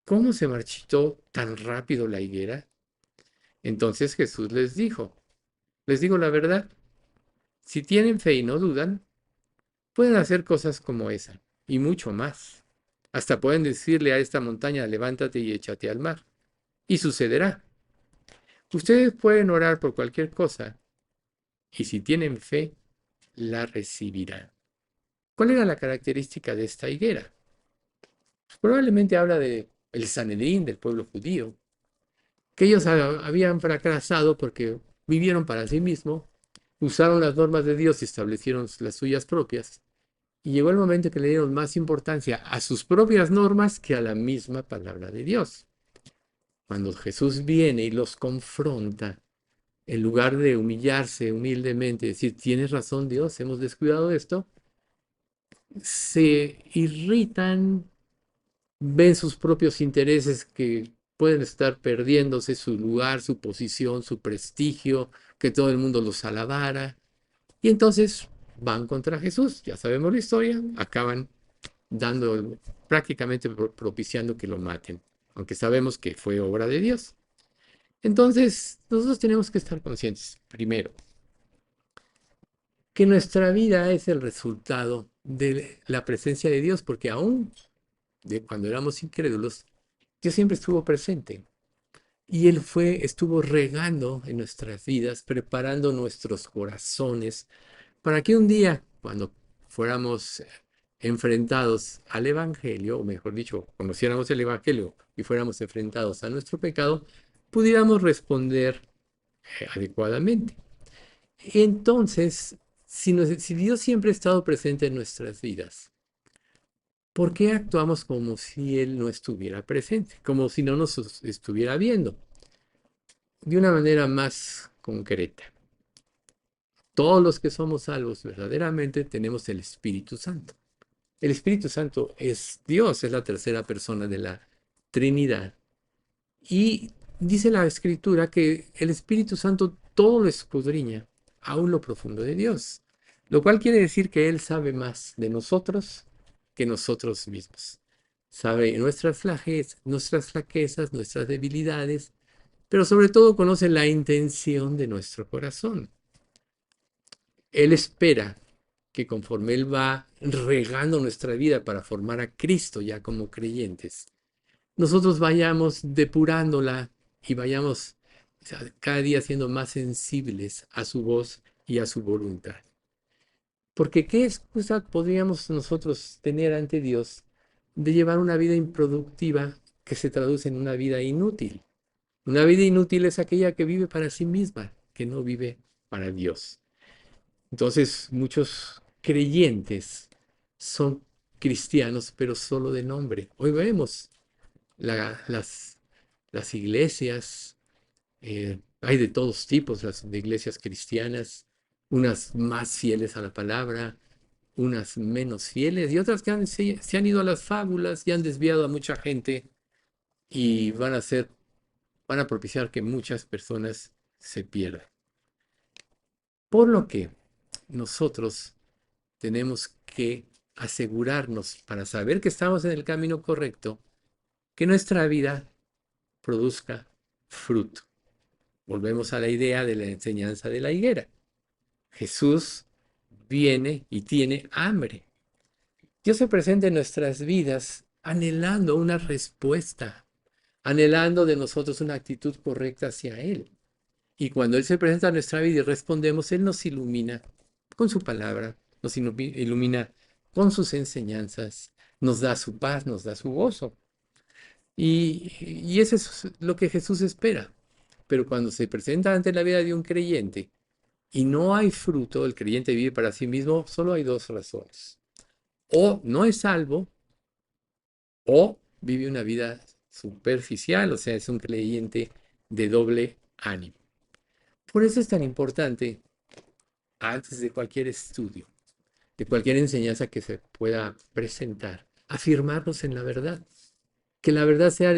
¿cómo se marchitó tan rápido la higuera? Entonces Jesús les digo la verdad, si tienen fe y no dudan, pueden hacer cosas como esa, y mucho más. Hasta pueden decirle a esta montaña, levántate y échate al mar, y sucederá. Ustedes pueden orar por cualquier cosa, y si tienen fe, la recibirán. ¿Cuál era la característica de esta higuera? Pues probablemente habla de el Sanedrín, del pueblo judío, que ellos habían fracasado porque vivieron para sí mismos, usaron las normas de Dios y establecieron las suyas propias. Y llegó el momento que le dieron más importancia a sus propias normas que a la misma palabra de Dios. Cuando Jesús viene y los confronta, en lugar de humillarse humildemente, decir, tienes razón Dios, hemos descuidado esto, se irritan, ven sus propios intereses que pueden estar perdiéndose su lugar, su posición, su prestigio, que todo el mundo los alabara. Y entonces van contra Jesús, ya sabemos la historia, acaban dando, prácticamente propiciando que lo maten, aunque sabemos que fue obra de Dios. Entonces, nosotros tenemos que estar conscientes, primero, que nuestra vida es el resultado de la presencia de Dios, porque aún de cuando éramos incrédulos, Dios siempre estuvo presente. Y Él estuvo regando en nuestras vidas, preparando nuestros corazones para que un día, cuando fuéramos enfrentados al Evangelio, o mejor dicho, conociéramos el Evangelio y fuéramos enfrentados a nuestro pecado, pudiéramos responder adecuadamente. Entonces, si Dios siempre ha estado presente en nuestras vidas, ¿por qué actuamos como si Él no estuviera presente? Como si no nos estuviera viendo. De una manera más concreta, todos los que somos salvos verdaderamente tenemos el Espíritu Santo. El Espíritu Santo es Dios, es la tercera persona de la Trinidad. Y dice la Escritura que el Espíritu Santo todo lo escudriña, aún lo profundo de Dios. Lo cual quiere decir que Él sabe más de nosotros que nosotros mismos. Sabe nuestras flaquezas, nuestras debilidades, pero sobre todo conoce la intención de nuestro corazón. Él espera que conforme Él va regando nuestra vida para formar a Cristo ya como creyentes, nosotros vayamos depurándola y vayamos cada día siendo más sensibles a su voz y a su voluntad. Porque ¿qué excusa podríamos nosotros tener ante Dios de llevar una vida improductiva que se traduce en una vida inútil? Una vida inútil es aquella que vive para sí misma, que no vive para Dios. Entonces, muchos creyentes son cristianos, pero solo de nombre. Hoy vemos la- las, las iglesias, hay de todos tipos, las de iglesias cristianas, unas más fieles a la palabra, unas menos fieles y otras que se han ido a las fábulas y han desviado a mucha gente y van a propiciar que muchas personas se pierdan. Por lo que nosotros tenemos que asegurarnos para saber que estamos en el camino correcto, que nuestra vida produzca fruto. Volvemos a la idea de la enseñanza de la higuera. Jesús viene y tiene hambre. Dios se presenta en nuestras vidas anhelando una respuesta, anhelando de nosotros una actitud correcta hacia Él. Y cuando Él se presenta a nuestra vida y respondemos, Él nos ilumina con su palabra, nos ilumina con sus enseñanzas, nos da su paz, nos da su gozo. Y eso es lo que Jesús espera. Pero cuando se presenta ante la vida de un creyente y no hay fruto, el creyente vive para sí mismo, solo hay dos razones. O no es salvo, o vive una vida superficial, o sea, es un creyente de doble ánimo. Por eso es tan importante, antes de cualquier estudio, de cualquier enseñanza que se pueda presentar, afirmarnos en la verdad. Que la verdad sea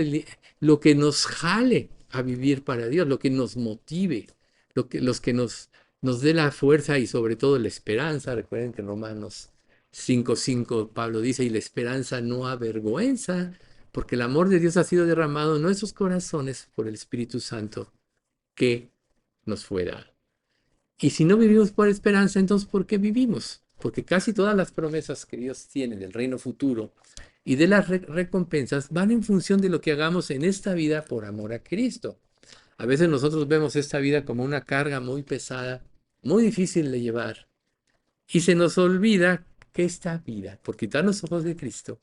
lo que nos jale a vivir para Dios, lo que nos motive, los que nos dé la fuerza y sobre todo la esperanza. Recuerden que en Romanos 5:5 Pablo dice, y la esperanza no avergüenza, porque el amor de Dios ha sido derramado en nuestros corazones por el Espíritu Santo que nos fue dado. Y si no vivimos por esperanza, entonces ¿por qué vivimos? Porque casi todas las promesas que Dios tiene del reino futuro y de las recompensas van en función de lo que hagamos en esta vida por amor a Cristo. A veces nosotros vemos esta vida como una carga muy pesada, muy difícil de llevar. Y se nos olvida que esta vida, por quitar los ojos de Cristo,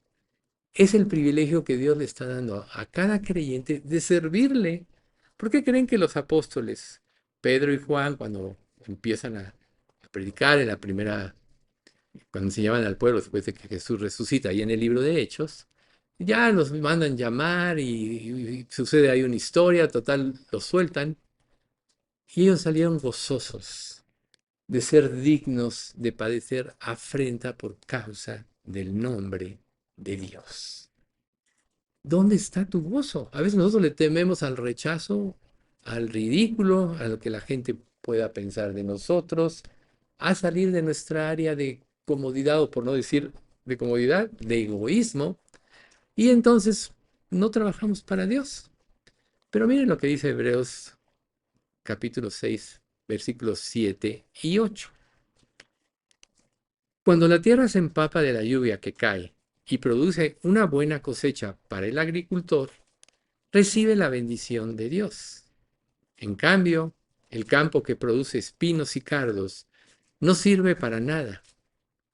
es el privilegio que Dios le está dando a cada creyente de servirle. ¿Por qué creen que los apóstoles, Pedro y Juan, cuando empiezan a predicar en la primera, cuando enseñaban al pueblo después de que Jesús resucita, y en el libro de Hechos, ya los mandan llamar y sucede ahí una historia, total, los sueltan, y ellos salieron gozosos de ser dignos de padecer afrenta por causa del nombre de Dios. ¿Dónde está tu gozo? A veces nosotros le tememos al rechazo, al ridículo, a lo que la gente pueda pensar de nosotros, a salir de nuestra área de comodidad, o por no decir de comodidad, de egoísmo, y entonces no trabajamos para Dios. Pero miren lo que dice Hebreos capítulo 6, versículos 7 y 8. Cuando la tierra se empapa de la lluvia que cae y produce una buena cosecha para el agricultor recibe la bendición de Dios. En cambio, el campo que produce espinos y cardos no sirve para nada.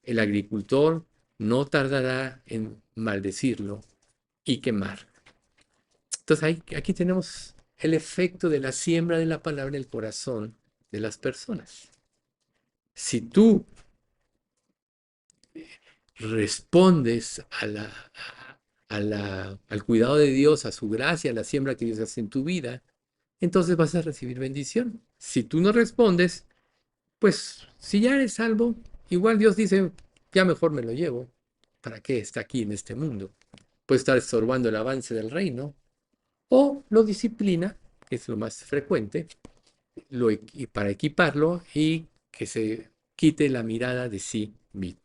El agricultor no tardará en maldecirlo y quemar. Entonces aquí tenemos el efecto de la siembra de la palabra en el corazón de las personas. Si tú respondes al cuidado de Dios, a su gracia, a la siembra que Dios hace en tu vida, entonces vas a recibir bendición. Si tú no respondes, pues si ya eres salvo, igual Dios dice, ya mejor me lo llevo. ¿Para qué está aquí en este mundo? Puede estar estorbando el avance del reino. O lo disciplina, que es lo más frecuente, para equiparlo y que se quite la mirada de sí mismo.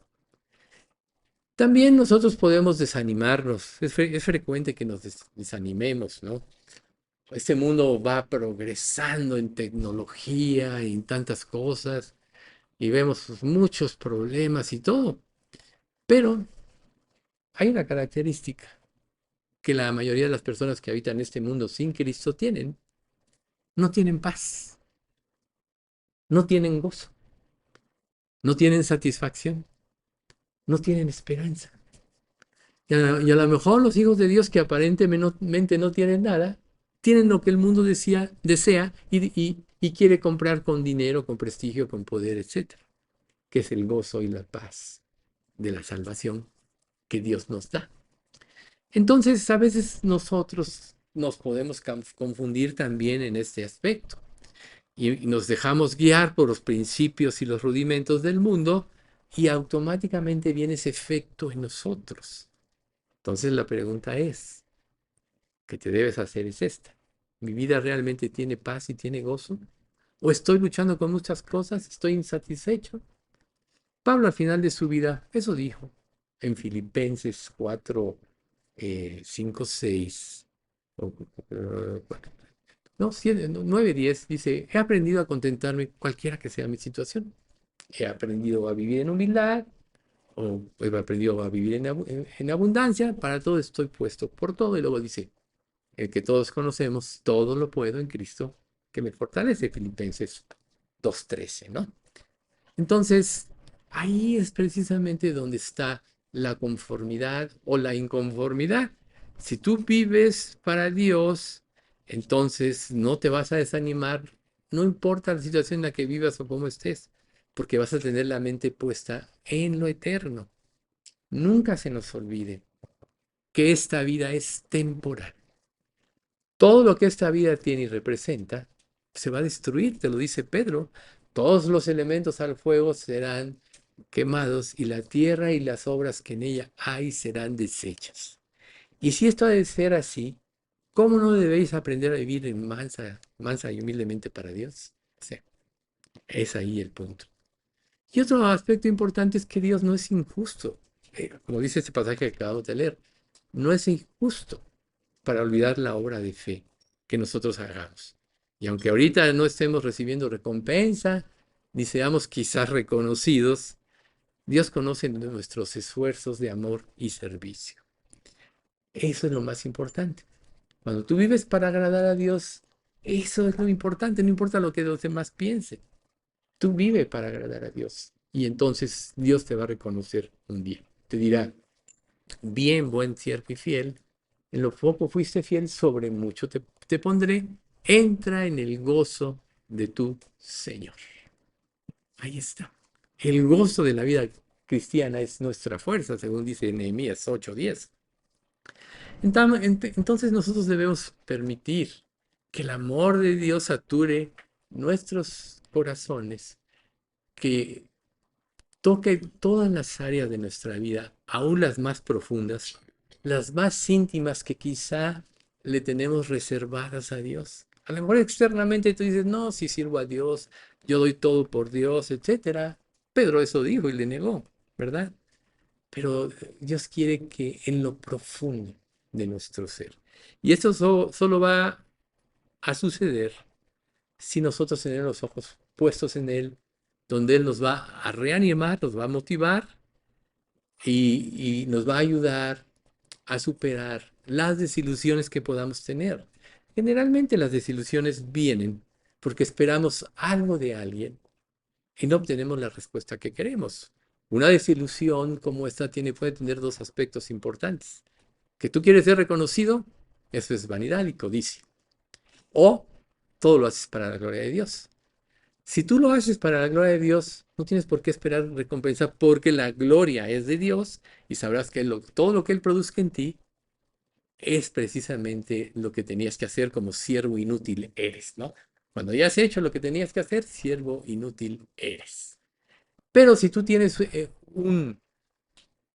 También nosotros podemos desanimarnos. Es frecuente que nos desanimemos, ¿no? Este mundo va progresando en tecnología y en tantas cosas y vemos muchos problemas y todo. Pero hay una característica que la mayoría de las personas que habitan este mundo sin Cristo tienen. No tienen paz, no tienen gozo, no tienen satisfacción, no tienen esperanza. Y a lo mejor los hijos de Dios que aparentemente no tienen nada, tienen lo que el mundo desea y quiere comprar con dinero, con prestigio, con poder, etcétera, que es el gozo y la paz de la salvación que Dios nos da. Entonces, a veces nosotros nos podemos confundir también en este aspecto y nos dejamos guiar por los principios y los rudimentos del mundo y automáticamente viene ese efecto en nosotros. Entonces la pregunta que te debes hacer es esta. ¿Mi vida realmente tiene paz y tiene gozo? ¿O estoy luchando con muchas cosas? ¿Estoy insatisfecho? Pablo al final de su vida, eso dijo en Filipenses 4, 5, 6, no, 9, 10, dice, he aprendido a contentarme cualquiera que sea mi situación. He aprendido a vivir en humildad, o he aprendido a vivir en abundancia, para todo estoy puesto por todo. Y luego dice, el que todos conocemos, todo lo puedo en Cristo que me fortalece, Filipenses 2:13, ¿no? Entonces, ahí es precisamente donde está la conformidad o la inconformidad. Si tú vives para Dios, entonces no te vas a desanimar, no importa la situación en la que vivas o cómo estés, porque vas a tener la mente puesta en lo eterno. Nunca se nos olvide que esta vida es temporal. Todo lo que esta vida tiene y representa se va a destruir, te lo dice Pedro. Todos los elementos al fuego serán quemados y la tierra y las obras que en ella hay serán deshechas. Y si esto ha de ser así, ¿cómo no debéis aprender a vivir en mansa y humildemente para Dios? O sea, es ahí el punto. Y otro aspecto importante es que Dios no es injusto. Como dice este pasaje que acabamos de leer, no es injusto para olvidar la obra de fe que nosotros hagamos. Y aunque ahorita no estemos recibiendo recompensa, ni seamos quizás reconocidos, Dios conoce nuestros esfuerzos de amor y servicio. Eso es lo más importante. Cuando tú vives para agradar a Dios, eso es lo importante, no importa lo que los demás piensen. Tú vive para agradar a Dios. Y entonces Dios te va a reconocer un día. Te dirá, bien, buen siervo y fiel, en lo poco fuiste fiel, sobre mucho te pondré, entra en el gozo de tu Señor. Ahí está. El gozo de la vida cristiana es nuestra fuerza, según dice Nehemías 8:10. Entonces nosotros debemos permitir que el amor de Dios sature nuestros corazones, que toque todas las áreas de nuestra vida, aún las más profundas, las más íntimas que quizá le tenemos reservadas a Dios. A lo mejor externamente tú dices, no, si sirvo a Dios, yo doy todo por Dios, etcétera. Pedro eso dijo y le negó, ¿verdad? Pero Dios quiere que en lo profundo de nuestro ser. Y esto solo va a suceder si nosotros tenemos los ojos puestos en Él, donde Él nos va a reanimar, nos va a motivar y nos va a ayudar a superar las desilusiones que podamos tener. Generalmente las desilusiones vienen porque esperamos algo de alguien y no obtenemos la respuesta que queremos. Una desilusión como esta puede tener dos aspectos importantes. Que tú quieres ser reconocido, eso es vanidad y codicia. O todo lo haces para la gloria de Dios. Si tú lo haces para la gloria de Dios, no tienes por qué esperar recompensa porque la gloria es de Dios y sabrás que todo lo que Él produzca en ti es precisamente lo que tenías que hacer como siervo inútil eres, ¿no? Cuando ya has hecho lo que tenías que hacer, siervo inútil eres. Pero si tú tienes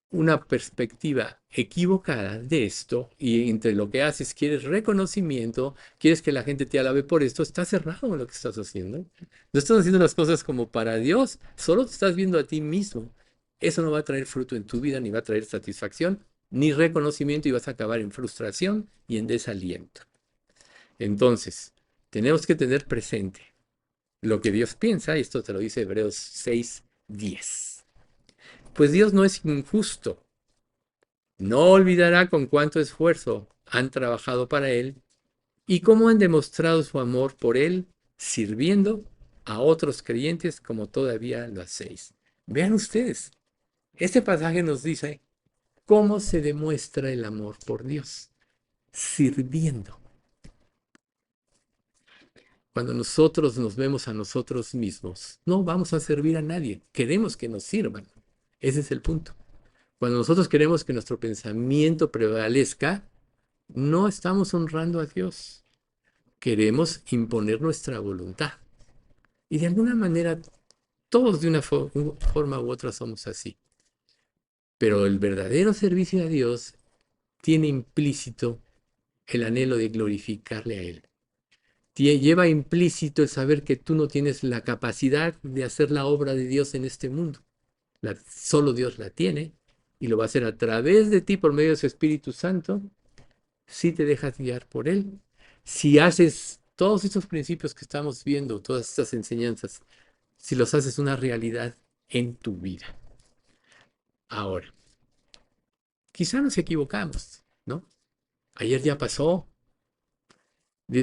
una perspectiva equivocada de esto y entre lo que haces quieres reconocimiento, quieres que la gente te alabe por esto, estás cerrado en lo que estás haciendo. No estás haciendo las cosas como para Dios, solo te estás viendo a ti mismo. Eso no va a traer fruto en tu vida, ni va a traer satisfacción, ni reconocimiento y vas a acabar en frustración y en desaliento. Entonces, tenemos que tener presente lo que Dios piensa, y esto te lo dice Hebreos 6:10. Pues Dios no es injusto. No olvidará con cuánto esfuerzo han trabajado para Él y cómo han demostrado su amor por Él sirviendo a otros creyentes como todavía lo hacéis. Vean ustedes, este pasaje nos dice cómo se demuestra el amor por Dios, sirviendo. Cuando nosotros nos vemos a nosotros mismos, no vamos a servir a nadie, queremos que nos sirvan. Ese es el punto. Cuando nosotros queremos que nuestro pensamiento prevalezca, no estamos honrando a Dios. Queremos imponer nuestra voluntad. Y de alguna manera, todos de una forma u otra somos así. Pero el verdadero servicio a Dios tiene implícito el anhelo de glorificarle a Él. Lleva implícito el saber que tú no tienes la capacidad de hacer la obra de Dios en este mundo. Solo Dios la tiene y lo va a hacer a través de ti por medio de su Espíritu Santo si te dejas guiar por Él. Si haces todos estos principios que estamos viendo, todas estas enseñanzas, si los haces una realidad en tu vida. Ahora, quizá nos equivocamos, ¿no? Ayer ya pasó.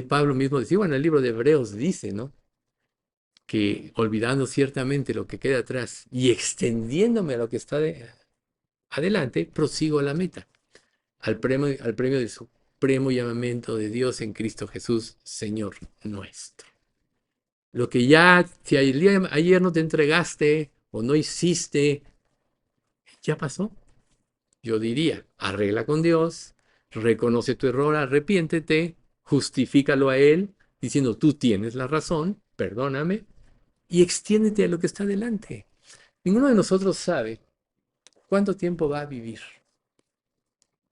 Pablo mismo decía, bueno, el libro de Hebreos dice, ¿no? Que olvidando ciertamente lo que queda atrás y extendiéndome a lo que está adelante, prosigo a la meta, al premio del supremo llamamiento de Dios en Cristo Jesús, Señor nuestro. Lo que ya, si ayer no te entregaste o no hiciste, ya pasó. Yo diría, arregla con Dios, reconoce tu error, arrepiéntete, justifícalo a Él, diciendo tú tienes la razón, perdóname, y extiéndete a lo que está delante. Ninguno de nosotros sabe cuánto tiempo va a vivir.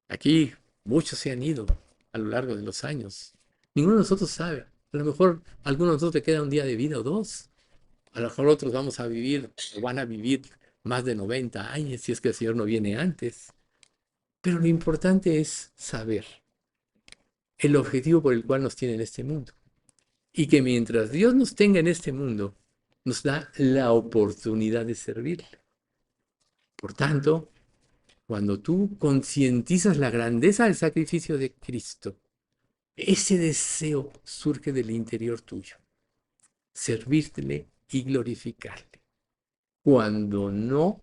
Aquí muchos se han ido a lo largo de los años. Ninguno de nosotros sabe. A lo mejor a algunos de nosotros te queda un día de vida o dos. A lo mejor otros vamos a vivir o van a vivir más de 90 años si es que el Señor no viene antes. Pero lo importante es saber el objetivo por el cual nos tiene en este mundo. Y que mientras Dios nos tenga en este mundo, nos da la oportunidad de servirle. Por tanto, cuando tú concientizas la grandeza del sacrificio de Cristo, ese deseo surge del interior tuyo. Servirle y glorificarle. Cuando no,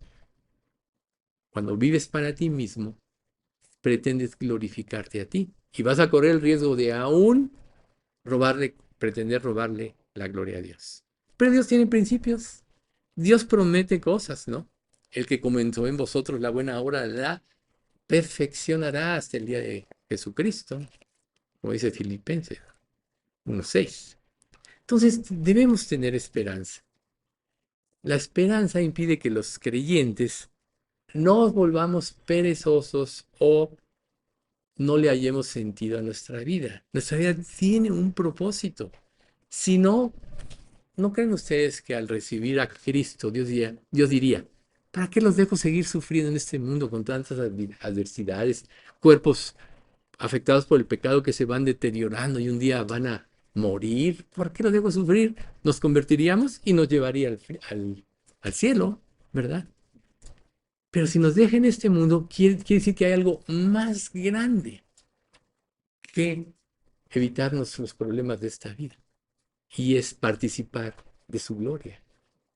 cuando vives para ti mismo, pretendes glorificarte a ti y vas a correr el riesgo de aún pretender robarle la gloria a Dios. Pero Dios tiene principios. Dios promete cosas, ¿no? El que comenzó en vosotros la buena obra la perfeccionará hasta el día de Jesucristo, como dice Filipenses 1:6. Entonces debemos tener esperanza. La esperanza impide que los creyentes no volvamos perezosos o no le hallemos sentido a nuestra vida. Nuestra vida tiene un propósito. Si no, ¿no creen ustedes que al recibir a Cristo, Dios diría, ¿para qué los dejo seguir sufriendo en este mundo con tantas adversidades, cuerpos afectados por el pecado que se van deteriorando y un día van a morir? ¿Por qué los dejo sufrir? Nos convertiríamos y nos llevaría al cielo, ¿verdad? Pero si nos deja en este mundo, quiere decir que hay algo más grande. que evitarnos los problemas de esta vida. Y es participar de su gloria,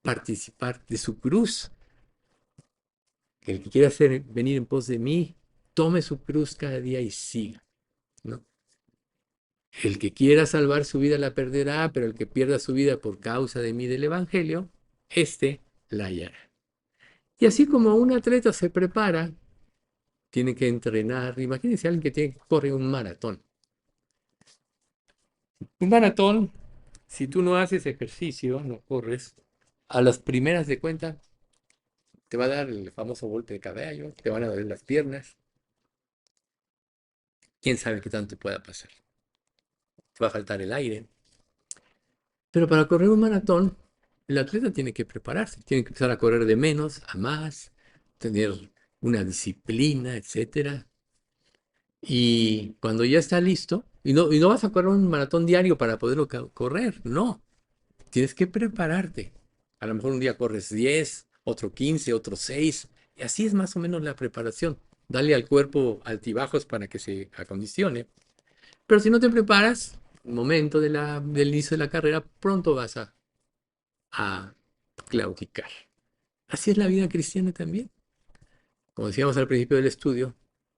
participar de su cruz. El que quiera venir en pos de mí, tome su cruz cada día y siga, ¿no? El que quiera salvar su vida la perderá, pero el que pierda su vida por causa de mí del Evangelio, éste la hallará. Y así como un atleta se prepara, tiene que entrenar. Imagínense a alguien que corre un maratón. Un maratón, si tú no haces ejercicio, no corres, a las primeras de cuenta te va a dar el famoso golpe de caballo, te van a doler las piernas. Quién sabe qué tanto pueda pasar. Te va a faltar el aire. Pero para correr un maratón, el atleta tiene que prepararse, tiene que empezar a correr de menos a más, tener una disciplina, etcétera. Y cuando ya está listo, y no vas a correr un maratón diario para poderlo correr, no. Tienes que prepararte. A lo mejor un día corres 10, otro 15, otro 6, y así es más o menos la preparación. Dale al cuerpo altibajos para que se acondicione. Pero si no te preparas, el momento del inicio de la carrera, pronto vas a claudicar. Así es la vida cristiana también. Como decíamos al principio del estudio,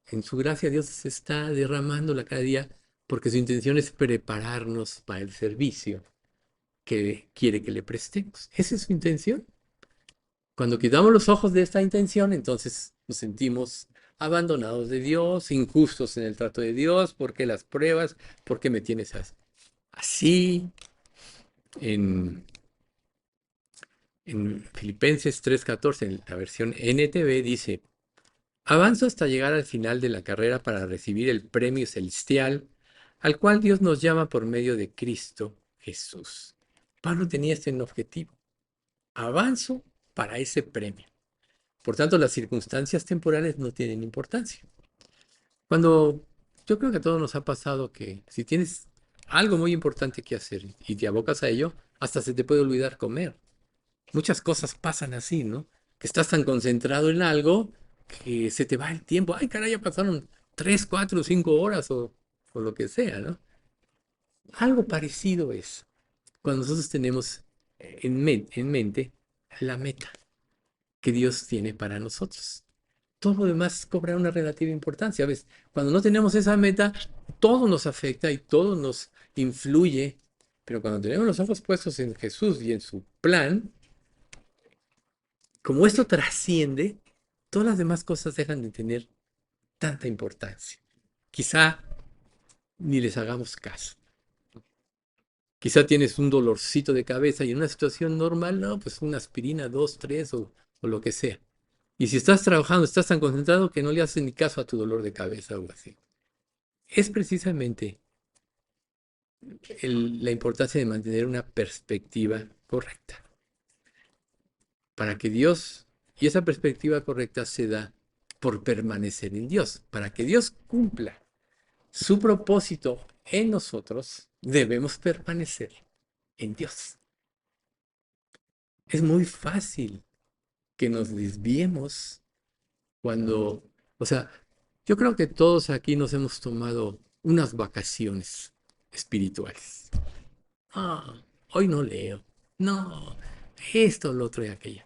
en su gracia Dios se está derramándola cada día porque su intención es prepararnos para el servicio que quiere que le prestemos. Esa es su intención. Cuando quitamos los ojos de esta intención, entonces nos sentimos abandonados de Dios, injustos en el trato de Dios, porque las pruebas, porque me tienes así. En Filipenses 3:14, en la versión NTV, dice: avanzo hasta llegar al final de la carrera para recibir el premio celestial al cual Dios nos llama por medio de Cristo Jesús. Pablo tenía este objetivo. Avanzo para ese premio. Por tanto, las circunstancias temporales no tienen importancia. Cuando yo creo que a todos nos ha pasado que si tienes algo muy importante que hacer y te abocas a ello, hasta se te puede olvidar comer. Muchas cosas pasan así, ¿no? Que estás tan concentrado en algo que se te va el tiempo. Ay, caray, ya pasaron 3, 4, 5 horas o lo que sea, ¿no? Algo parecido es cuando nosotros tenemos en mente la meta que Dios tiene para nosotros. Todo lo demás cobra una relativa importancia. ¿Ves? Cuando no tenemos esa meta, todo nos afecta y todo nos influye. Pero cuando tenemos los ojos puestos en Jesús y en su plan, como esto trasciende, todas las demás cosas dejan de tener tanta importancia. Quizá ni les hagamos caso. Quizá tienes un dolorcito de cabeza y en una situación normal, no, pues una aspirina, 2, 3 o lo que sea. Y si estás trabajando, estás tan concentrado que no le haces ni caso a tu dolor de cabeza o así. Es precisamente la importancia de mantener una perspectiva correcta. Para que Dios, y esa perspectiva correcta se da por permanecer en Dios. Para que Dios cumpla su propósito en nosotros, debemos permanecer en Dios. Es muy fácil que nos desviemos cuando, o sea, yo creo que todos aquí nos hemos tomado unas vacaciones espirituales. Ah, hoy no leo. No, esto, lo otro y aquello.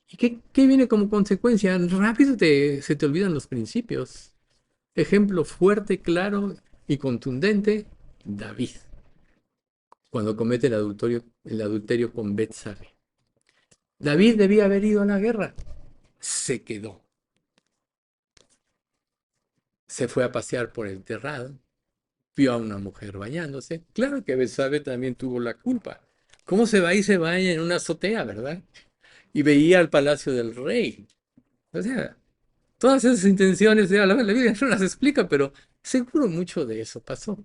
¿Y qué viene como consecuencia? Rápido se te olvidan los principios. Ejemplo fuerte, claro y contundente, David, cuando comete el adulterio con Betsabe. David debía haber ido a la guerra. Se quedó. Se fue a pasear por el terrado. Vio a una mujer bañándose. Claro que Betsabe también tuvo la culpa. ¿Cómo se va y se baña en una azotea, verdad? Y veía al palacio del rey. O sea, todas esas intenciones, la Biblia no las explica, pero seguro mucho de eso pasó.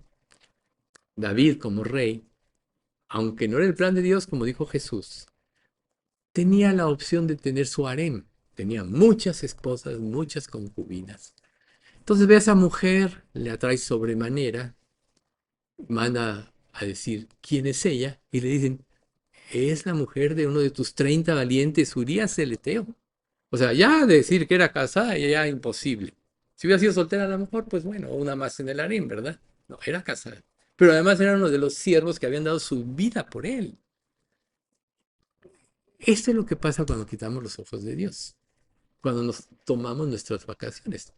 David como rey, aunque no era el plan de Dios, como dijo Jesús, tenía la opción de tener su harem. Tenía muchas esposas, muchas concubinas. Entonces ve a esa mujer, le atrae sobremanera, manda a decir quién es ella y le dicen, es la mujer de uno de tus 30 valientes, Urías el Eteo. O sea, ya decir que era casada ya imposible. Si hubiera sido soltera a lo mejor, pues bueno, una más en el harem, ¿verdad? No, era casado. Pero además era uno de los siervos que habían dado su vida por él. Esto es lo que pasa cuando quitamos los ojos de Dios, cuando nos tomamos nuestras vacaciones.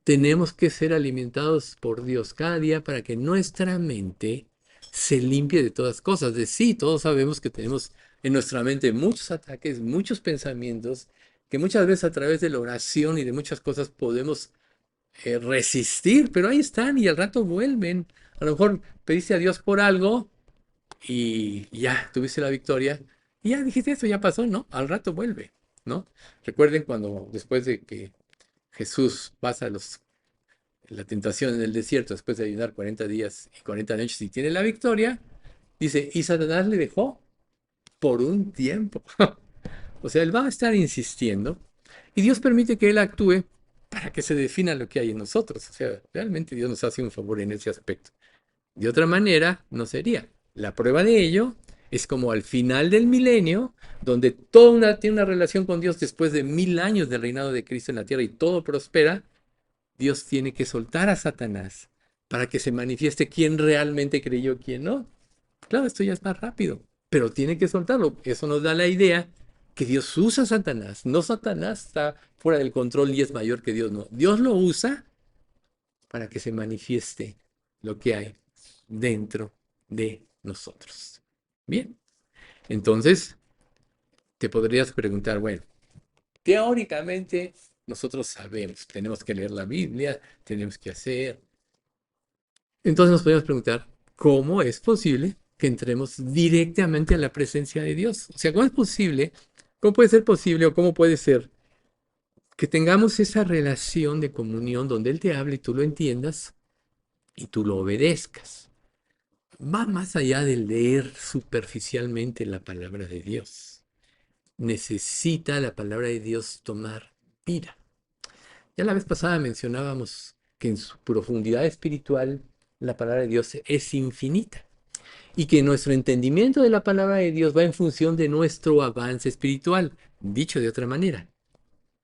Tenemos que ser alimentados por Dios cada día para que nuestra mente se limpie de todas cosas. De sí, todos sabemos que tenemos en nuestra mente muchos ataques, muchos pensamientos, que muchas veces a través de la oración y de muchas cosas podemos resistir, pero ahí están y al rato vuelven. A lo mejor pediste a Dios por algo y ya tuviste la victoria y ya dijiste esto, ya pasó, ¿no? Al rato vuelve, ¿no? Recuerden cuando después de que Jesús pasa la tentación en el desierto, después de ayunar 40 días y 40 noches y tiene la victoria, dice, y Satanás le dejó por un tiempo. O sea, él va a estar insistiendo y Dios permite que él actúe para que se defina lo que hay en nosotros. O sea, realmente Dios nos hace un favor en ese aspecto. De otra manera, no sería. La prueba de ello es como al final del milenio, donde tiene una relación con Dios después de 1000 años del reinado de Cristo en la tierra y todo prospera, Dios tiene que soltar a Satanás para que se manifieste quién realmente creyó, quién no. Claro, esto ya es más rápido, pero tiene que soltarlo. Eso nos da la idea que Dios usa a Satanás. No, Satanás está fuera del control y es mayor que Dios, no. Dios lo usa para que se manifieste lo que hay dentro de nosotros. Bien, entonces te podrías preguntar, bueno, teóricamente nosotros sabemos, tenemos que leer la Biblia, tenemos que hacer. Entonces nos podemos preguntar, ¿cómo es posible que entremos directamente a la presencia de Dios? O sea, ¿cómo es posible? ¿Cómo puede ser posible o cómo puede ser que tengamos esa relación de comunión donde Él te hable y tú lo entiendas y tú lo obedezcas? Va más allá de leer superficialmente la palabra de Dios. Necesita la palabra de Dios tomar vida. Ya la vez pasada mencionábamos que en su profundidad espiritual la palabra de Dios es infinita y que nuestro entendimiento de la palabra de Dios va en función de nuestro avance espiritual. Dicho de otra manera,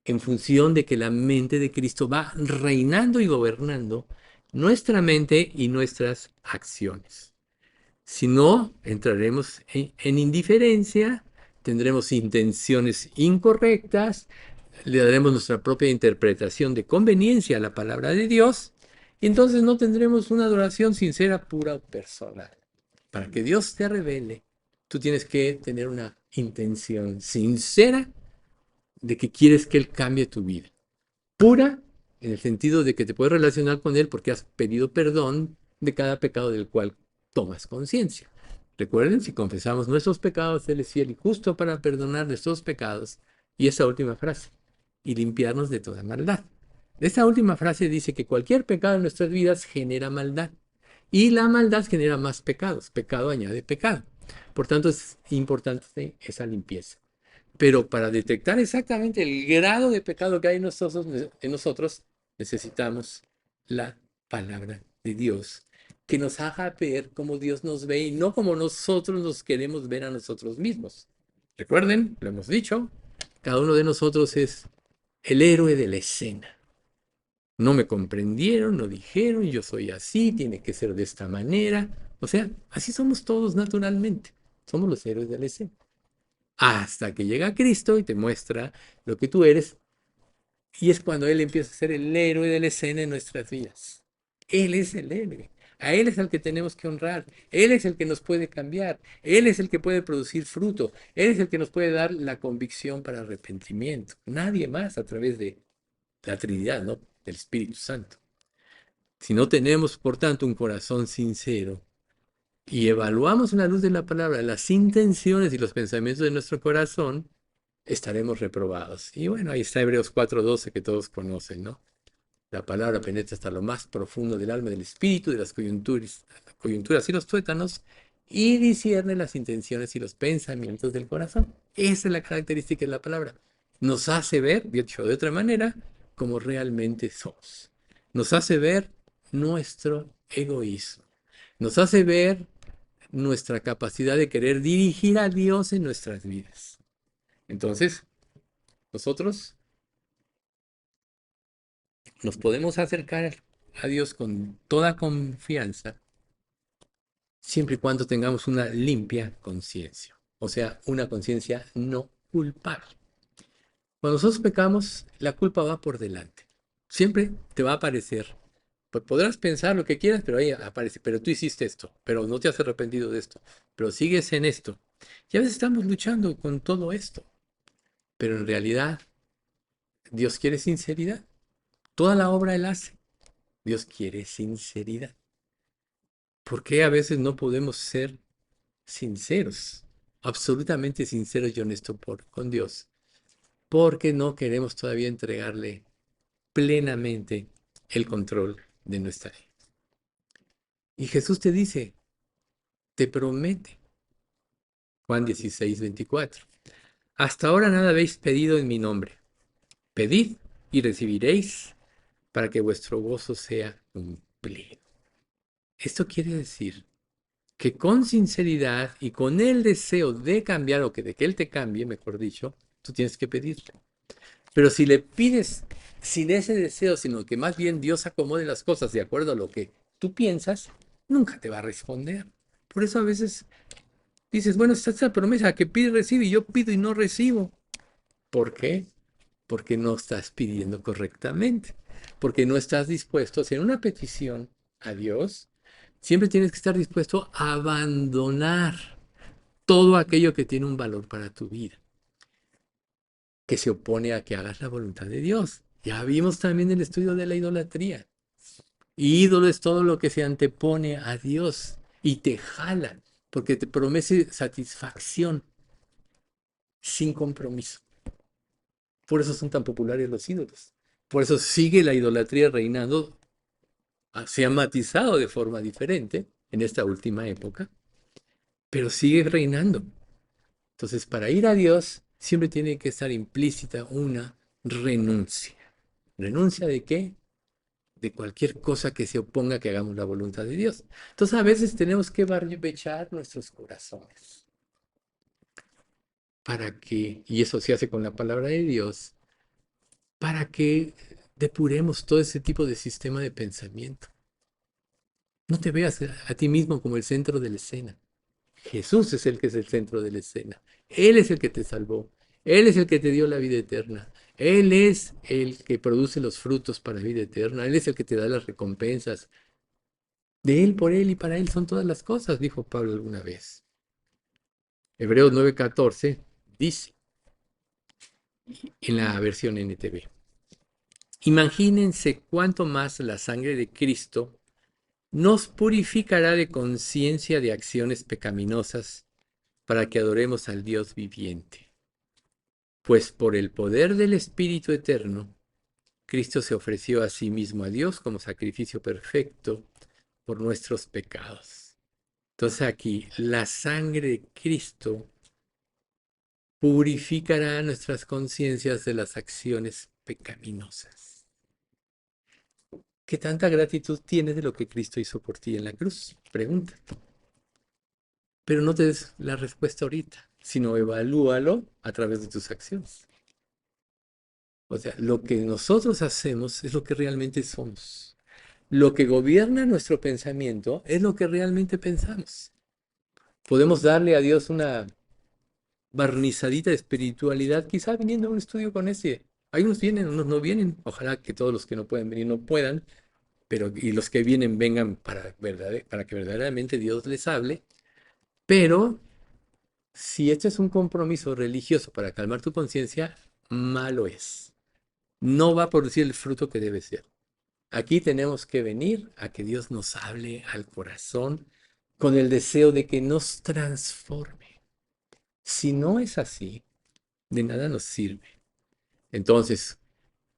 en función de que la mente de Cristo va reinando y gobernando nuestra mente y nuestras acciones. Si no, entraremos en indiferencia, tendremos intenciones incorrectas, le daremos nuestra propia interpretación de conveniencia a la palabra de Dios, y entonces no tendremos una adoración sincera, pura o personal. Para que Dios te revele, tú tienes que tener una intención sincera de que quieres que Él cambie tu vida. Pura en el sentido de que te puedes relacionar con Él porque has pedido perdón de cada pecado del cual tomas conciencia. Recuerden, si confesamos nuestros pecados, Él es fiel y justo para perdonar nuestros pecados. Y esa última frase, y limpiarnos de toda maldad. Esta última frase dice que cualquier pecado en nuestras vidas genera maldad. Y la maldad genera más pecados. Pecado añade pecado. Por tanto, es importante esa limpieza. Pero para detectar exactamente el grado de pecado que hay en nosotros, necesitamos la palabra de Dios, que nos haga ver cómo Dios nos ve y no como nosotros nos queremos ver a nosotros mismos. Recuerden, lo hemos dicho, cada uno de nosotros es el héroe de la escena. No me comprendieron, no dijeron, yo soy así, tiene que ser de esta manera. O sea, así somos todos naturalmente. Somos los héroes de la escena. Hasta que llega Cristo y te muestra lo que tú eres. Y es cuando Él empieza a ser el héroe de la escena en nuestras vidas. Él es el héroe. A Él es al que tenemos que honrar. Él es el que nos puede cambiar. Él es el que puede producir fruto. Él es el que nos puede dar la convicción para arrepentimiento. Nadie más a través de la Trinidad, ¿no? Del Espíritu Santo. Si no tenemos, por tanto, un corazón sincero y evaluamos en la luz de la palabra las intenciones y los pensamientos de nuestro corazón, estaremos reprobados. Y bueno, ahí está Hebreos 4:12 que todos conocen, ¿no? La palabra penetra hasta lo más profundo del alma, del espíritu, de las coyunturas y los tuétanos, y discierne las intenciones y los pensamientos del corazón. Esa es la característica de la palabra. Nos hace ver, dicho de otra manera, como realmente somos. Nos hace ver nuestro egoísmo. Nos hace ver nuestra capacidad de querer dirigir a Dios en nuestras vidas. Entonces, nosotros nos podemos acercar a Dios con toda confianza, siempre y cuando tengamos una limpia conciencia, o sea, una conciencia no culpable. Cuando nosotros pecamos, la culpa va por delante. Siempre te va a aparecer. Pues podrás pensar lo que quieras, pero ahí aparece, pero tú hiciste esto, pero no te has arrepentido de esto, pero sigues en esto. Y a veces estamos luchando con todo esto, pero en realidad Dios quiere sinceridad. Toda la obra Él hace. Dios quiere sinceridad. ¿Por qué a veces no podemos ser sinceros, absolutamente sinceros y honestos con Dios? Porque no queremos todavía entregarle plenamente el control de nuestra vida. Y Jesús te dice, te promete, Juan 16:24, hasta ahora nada habéis pedido en mi nombre. Pedid y recibiréis para que vuestro gozo sea cumplido. Esto quiere decir que con sinceridad y con el deseo de cambiar o que de que Él te cambie, mejor dicho, tú tienes que pedirle. Pero si le pides sin ese deseo, sino que más bien Dios acomode las cosas de acuerdo a lo que tú piensas, nunca te va a responder. Por eso a veces dices, bueno, está esta promesa que pide y recibe, y yo pido y no recibo. ¿Por qué? Porque no estás pidiendo correctamente, porque no estás dispuesto a hacer una petición a Dios. Siempre tienes que estar dispuesto a abandonar todo aquello que tiene un valor para tu vida, que se opone a que hagas la voluntad de Dios. Ya vimos también el estudio de la idolatría. Ídolo es todo lo que se antepone a Dios y te jala, porque te promete satisfacción sin compromiso. Por eso son tan populares los ídolos. Por eso sigue la idolatría reinando. Se ha matizado de forma diferente en esta última época, pero sigue reinando. Entonces, para ir a Dios siempre tiene que estar implícita una renuncia. ¿Renuncia de qué? De cualquier cosa que se oponga a que hagamos la voluntad de Dios. Entonces, a veces tenemos que barbechar nuestros corazones para que, y eso se hace con la palabra de Dios, para que depuremos todo ese tipo de sistema de pensamiento. No te veas a ti mismo como el centro de la escena. Jesús es el que es el centro de la escena. Él es el que te salvó. Él es el que te dio la vida eterna. Él es el que produce los frutos para vida eterna. Él es el que te da las recompensas. De Él, por Él y para Él son todas las cosas, dijo Pablo alguna vez. Hebreos 9:14 dice en la versión NTV. Imagínense cuánto más la sangre de Cristo nos purificará de conciencia de acciones pecaminosas para que adoremos al Dios viviente. Pues por el poder del Espíritu Eterno, Cristo se ofreció a sí mismo a Dios como sacrificio perfecto por nuestros pecados. Entonces aquí, la sangre de Cristo purificará nuestras conciencias de las acciones pecaminosas. ¿Qué tanta gratitud tienes de lo que Cristo hizo por ti en la cruz? Pregunta. Pero no te des la respuesta ahorita, sino evalúalo a través de tus acciones. O sea, lo que nosotros hacemos es lo que realmente somos. Lo que gobierna nuestro pensamiento es lo que realmente pensamos. Podemos darle a Dios una barnizadita de espiritualidad, quizá viniendo a un estudio con ese. Hay unos vienen, unos no vienen. Ojalá que todos los que no pueden venir no puedan, pero y los que vienen vengan para que verdaderamente Dios les hable. Pero si este es un compromiso religioso para calmar tu conciencia, malo es. No va a producir el fruto que debe ser. Aquí tenemos que venir a que Dios nos hable al corazón con el deseo de que nos transforme. Si no es así, de nada nos sirve. Entonces,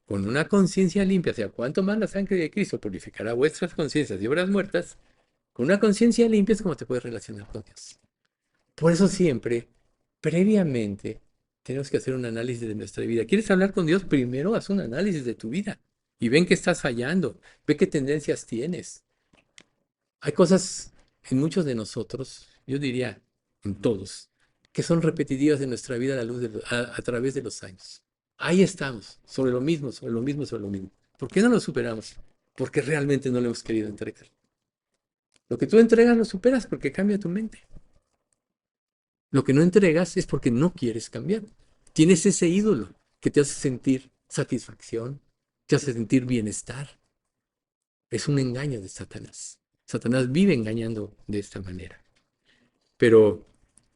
con una conciencia limpia, o sea, cuanto más la sangre de Cristo purificará vuestras conciencias de obras muertas, con una conciencia limpia es como te puedes relacionar con Dios. Por eso siempre, previamente, tenemos que hacer un análisis de nuestra vida. ¿Quieres hablar con Dios? Primero haz un análisis de tu vida y ven qué estás fallando, ve qué tendencias tienes. Hay cosas en muchos de nosotros, yo diría en todos, que son repetitivas en nuestra vida a, la luz a través de los años. Ahí estamos, sobre lo mismo, sobre lo mismo, sobre lo mismo. ¿Por qué no lo superamos? porque realmente no lo hemos querido entregar. Lo que tú entregas lo superas porque cambia tu mente. Lo que no entregas es porque no quieres cambiar. Tienes ese ídolo que te hace sentir satisfacción, te hace sentir bienestar. Es un engaño de Satanás. Satanás vive engañando de esta manera. Pero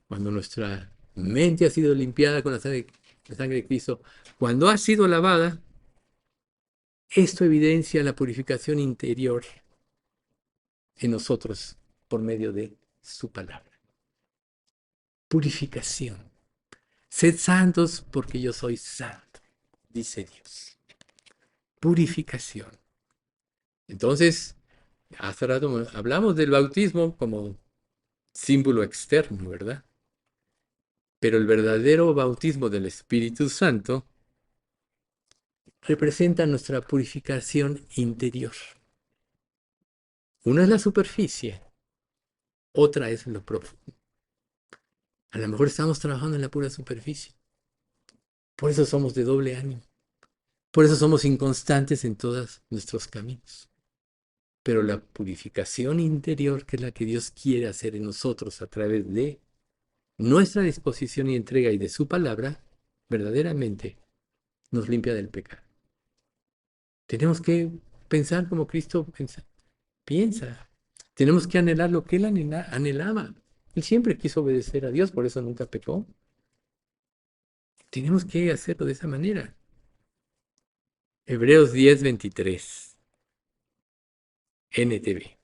cuando nuestra mente ha sido limpiada con la sangre de Cristo, cuando ha sido lavada, esto evidencia la purificación interior en nosotros por medio de su palabra. Purificación. Sed santos porque yo soy santo, dice Dios. Purificación. Entonces, hace rato hablamos del bautismo como símbolo externo, ¿verdad? Pero el verdadero bautismo del Espíritu Santo representa nuestra purificación interior. Una es la superficie, otra es lo profundo. A lo mejor estamos trabajando en la pura superficie. Por eso somos de doble ánimo. Por eso somos inconstantes en todos nuestros caminos. Pero la purificación interior, que es la que Dios quiere hacer en nosotros a través de nuestra disposición y entrega y de su palabra, verdaderamente nos limpia del pecado. Tenemos que pensar como Cristo piensa. Tenemos que anhelar lo que Él anhelaba. Él siempre quiso obedecer a Dios, por eso nunca pecó. Tenemos que hacerlo de esa manera. Hebreos 10:23, NTV.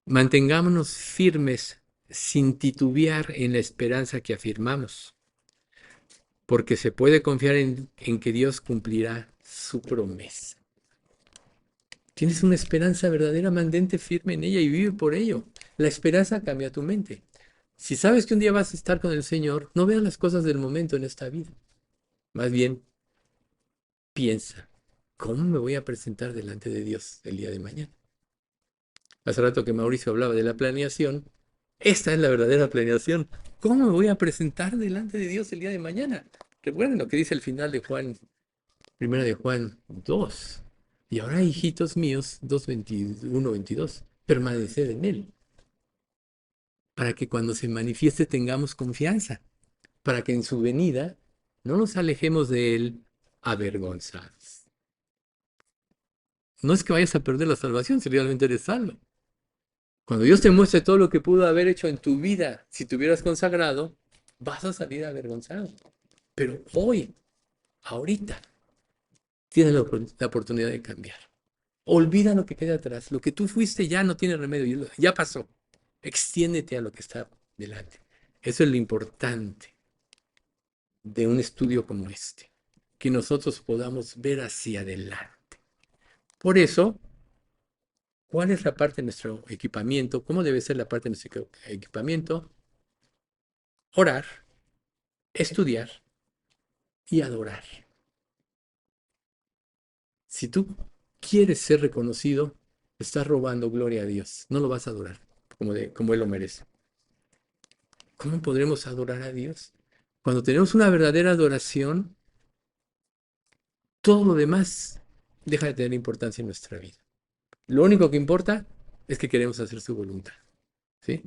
Mantengámonos firmes sin titubear en la esperanza que afirmamos, porque se puede confiar en que Dios cumplirá su promesa. Tienes una esperanza verdadera, mantente firme en ella y vive por ello. La esperanza cambia tu mente. Si sabes que un día vas a estar con el Señor, no veas las cosas del momento en esta vida. Más bien, piensa, ¿cómo me voy a presentar delante de Dios el día de mañana? Hace rato que Mauricio hablaba de la planeación. Esta es la verdadera planeación. ¿Cómo me voy a presentar delante de Dios el día de mañana? Recuerden lo que dice el final de Juan, primera de Juan 2. Y ahora, hijitos míos, 2:21-22, permaneced en Él, para que cuando se manifieste tengamos confianza, para que en su venida no nos alejemos de Él avergonzados. No es que vayas a perder la salvación si realmente eres salvo. Cuando Dios te muestre todo lo que pudo haber hecho en tu vida, si te hubieras consagrado, vas a salir avergonzado. Pero hoy, ahorita, tienes la oportunidad de cambiar. Olvida lo que queda atrás. Lo que tú fuiste ya no tiene remedio, ya pasó. Extiéndete a lo que está delante. Eso es lo importante de un estudio como este, que nosotros podamos ver hacia adelante. Por eso, ¿cuál es la parte de nuestro equipamiento? ¿Cómo debe ser la parte de nuestro equipamiento? Orar, estudiar y adorar. Si tú quieres ser reconocido, estás robando gloria a Dios. No lo vas a adorar como Él lo merece. ¿Cómo podremos adorar a Dios? Cuando tenemos una verdadera adoración, todo lo demás deja de tener importancia en nuestra vida. Lo único que importa es que queremos hacer su voluntad. ¿Sí?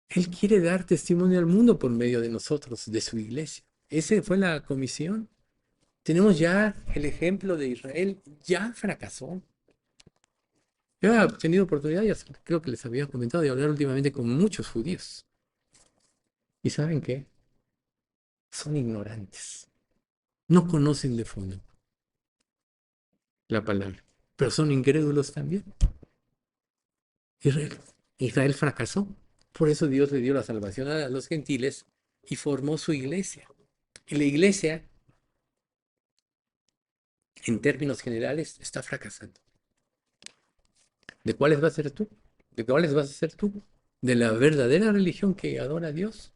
Él quiere dar testimonio al mundo por medio de nosotros, de su iglesia. Esa fue la comisión. Tenemos ya el ejemplo de Israel, ya fracasó. Yo he tenido oportunidad, ya creo que les había comentado, de hablar últimamente con muchos judíos. ¿Y saben qué? Son ignorantes. No conocen de fondo la palabra, pero son incrédulos también. Israel fracasó. Por eso Dios le dio la salvación a los gentiles y formó su iglesia. Y la iglesia, en términos generales, está fracasando. ¿De cuáles vas a ser tú? ¿De cuáles vas a ser tú? ¿De la verdadera religión que adora a Dios?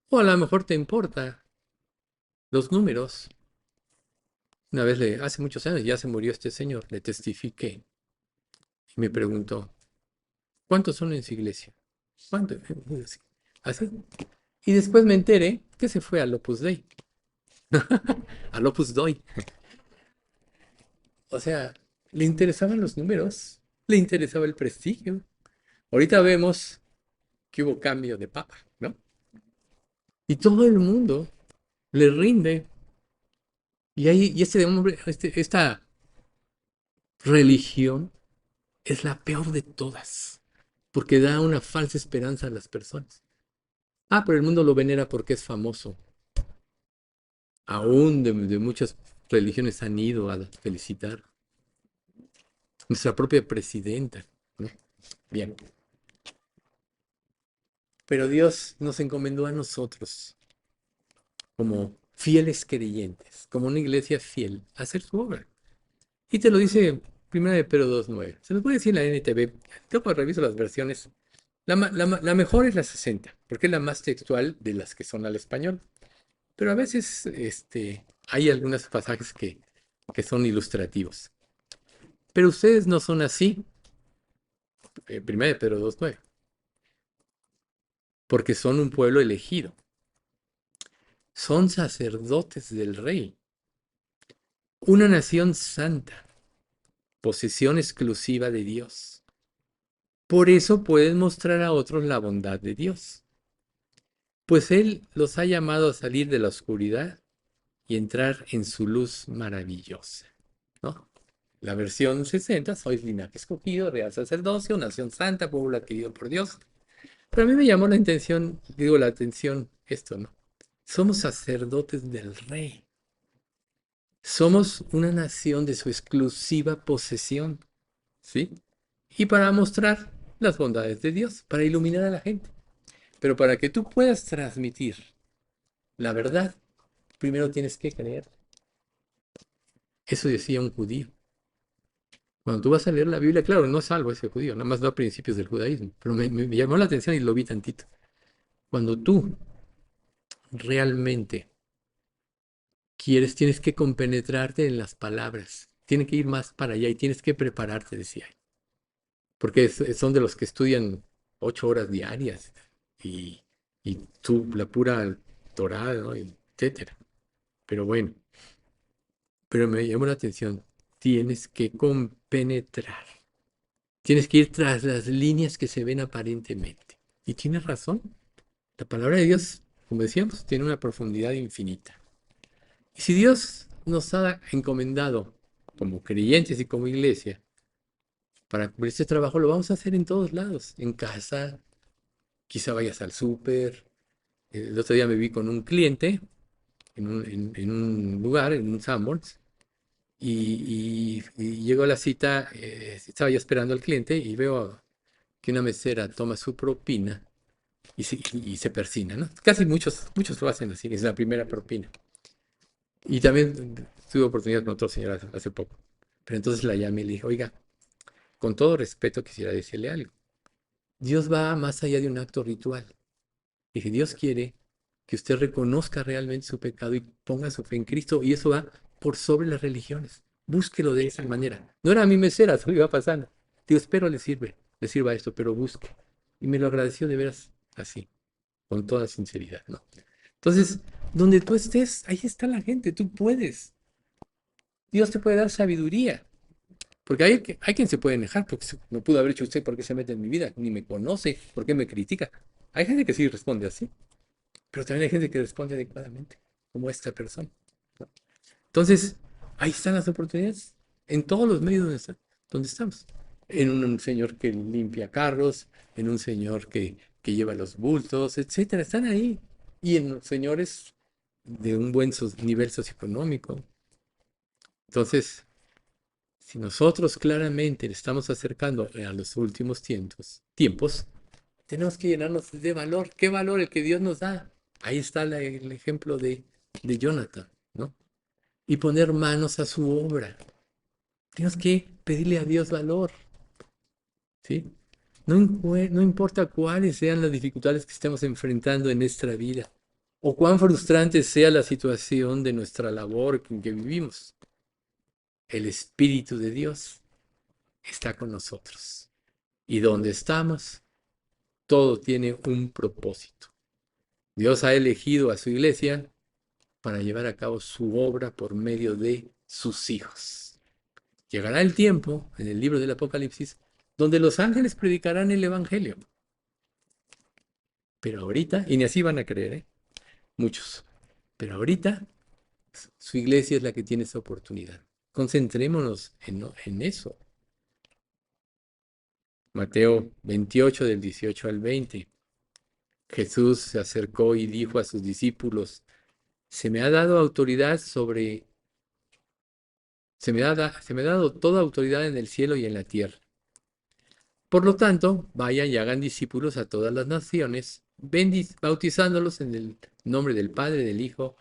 O a lo mejor te importa los números. Una vez, hace muchos años, ya se murió este señor, le testifiqué y me preguntó, ¿cuántos son en su iglesia? ¿Cuántos? Así. Y después me enteré que se fue al Opus Dei. Al Opus Dei. O sea, Le interesaban los números, le interesaba el prestigio. Ahorita vemos que hubo cambio de papa, ¿no? Y todo el mundo le rinde. Y este hombre, esta religión es la peor de todas, porque da una falsa esperanza a las personas. Ah, pero el mundo lo venera porque es famoso. Aún de muchas religiones han ido a felicitar. Nuestra propia presidenta, ¿no? Bien. Pero Dios nos encomendó a nosotros, como fieles creyentes, como una iglesia fiel, a hacer su obra. Y te lo dice 1 de Pedro 2:9. Se los voy a decir en la NTV. Luego reviso las versiones. La mejor es la 60, porque es la más textual de las que son al español. Pero a veces hay algunos pasajes que son ilustrativos. Pero ustedes no son así, 1 de Pedro 2:9, porque son un pueblo elegido. Son sacerdotes del rey, una nación santa, posesión exclusiva de Dios. Por eso pueden mostrar a otros la bondad de Dios, pues Él los ha llamado a salir de la oscuridad y entrar en su luz maravillosa, ¿no? La versión 60, sois linaje escogido, real sacerdocio, nación santa, pueblo adquirido por Dios. Pero a mí me llamó la atención esto, ¿no? Somos sacerdotes del rey. Somos una nación de su exclusiva posesión, ¿sí? Y para mostrar las bondades de Dios, para iluminar a la gente. Pero para que tú puedas transmitir la verdad, primero tienes que creer. Eso decía un judío. Cuando tú vas a leer la Biblia, claro, no es salvo ese judío, nada más da principios del judaísmo, pero me llamó la atención y lo vi tantito. Cuando tú realmente quieres, tienes que compenetrarte en las palabras, tienes que ir más para allá y tienes que prepararte, decía él, porque son de los que estudian 8 horas diarias y, y tú, la pura Torah, ¿no? Etcétera. Pero bueno, pero me llamó la atención, tienes que compenetrar. Tienes que ir tras las líneas que se ven aparentemente. Y tienes razón. La palabra de Dios, como decíamos, tiene una profundidad infinita. Y si Dios nos ha encomendado como creyentes y como iglesia para cumplir este trabajo, lo vamos a hacer en todos lados. En casa, quizá vayas al súper. El otro día me vi con un cliente en un lugar, en un Sanborns, y llegó a la cita, estaba yo esperando al cliente y veo que una mesera toma su propina y se persina, ¿no? Casi muchos lo hacen así, es la primera propina. Y también tuve oportunidad con otro señor hace poco. Pero entonces la llamé y le dije, oiga, con todo respeto quisiera decirle algo. Dios va más allá de un acto ritual. Dije, Dios quiere que usted reconozca realmente su pecado y ponga su fe en Cristo. Y eso va por sobre las religiones. Búsquelo de esa manera. No era mi mesera, solo iba pasando. Digo, espero le sirva esto, pero busque. Y me lo agradeció de veras así, con toda sinceridad, ¿no? Entonces, donde tú estés, ahí está la gente, tú puedes. Dios te puede dar sabiduría. Porque hay quien se puede enojar, porque no pudo haber hecho usted, ¿por qué se mete en mi vida? Ni me conoce, ¿por qué me critica? Hay gente que sí responde así, pero también hay gente que responde adecuadamente, como esta persona, ¿no? Entonces, ahí están las oportunidades, en todos los medios donde estamos. En un señor que limpia carros, en un señor que lleva los bultos, etcétera, están ahí. Y en los señores de un buen nivel socioeconómico. Entonces, si nosotros claramente le estamos acercando a los últimos tiempos, tenemos que llenarnos de valor. ¿Qué valor el que Dios nos da? Ahí está el ejemplo de Jonathan, ¿no? Y poner manos a su obra. Tenemos que pedirle a Dios valor, ¿sí? No importa cuáles sean las dificultades que estemos enfrentando en nuestra vida o cuán frustrante sea la situación de nuestra labor en que vivimos. El Espíritu de Dios está con nosotros. Y donde estamos, todo tiene un propósito. Dios ha elegido a su iglesia para llevar a cabo su obra por medio de sus hijos. Llegará el tiempo, en el libro del Apocalipsis, donde los ángeles predicarán el Evangelio. Pero ahorita, y ni así van a creer, ¿eh? Muchos. Pero ahorita, su iglesia es la que tiene esa oportunidad. Concentrémonos en eso. Mateo 28, del 18 al 20. Jesús se acercó y dijo a sus discípulos, se me ha dado autoridad sobre, se me ha dado toda autoridad en el cielo y en la tierra. Por lo tanto, vayan y hagan discípulos a todas las naciones, bautizándolos en el nombre del Padre, del Hijo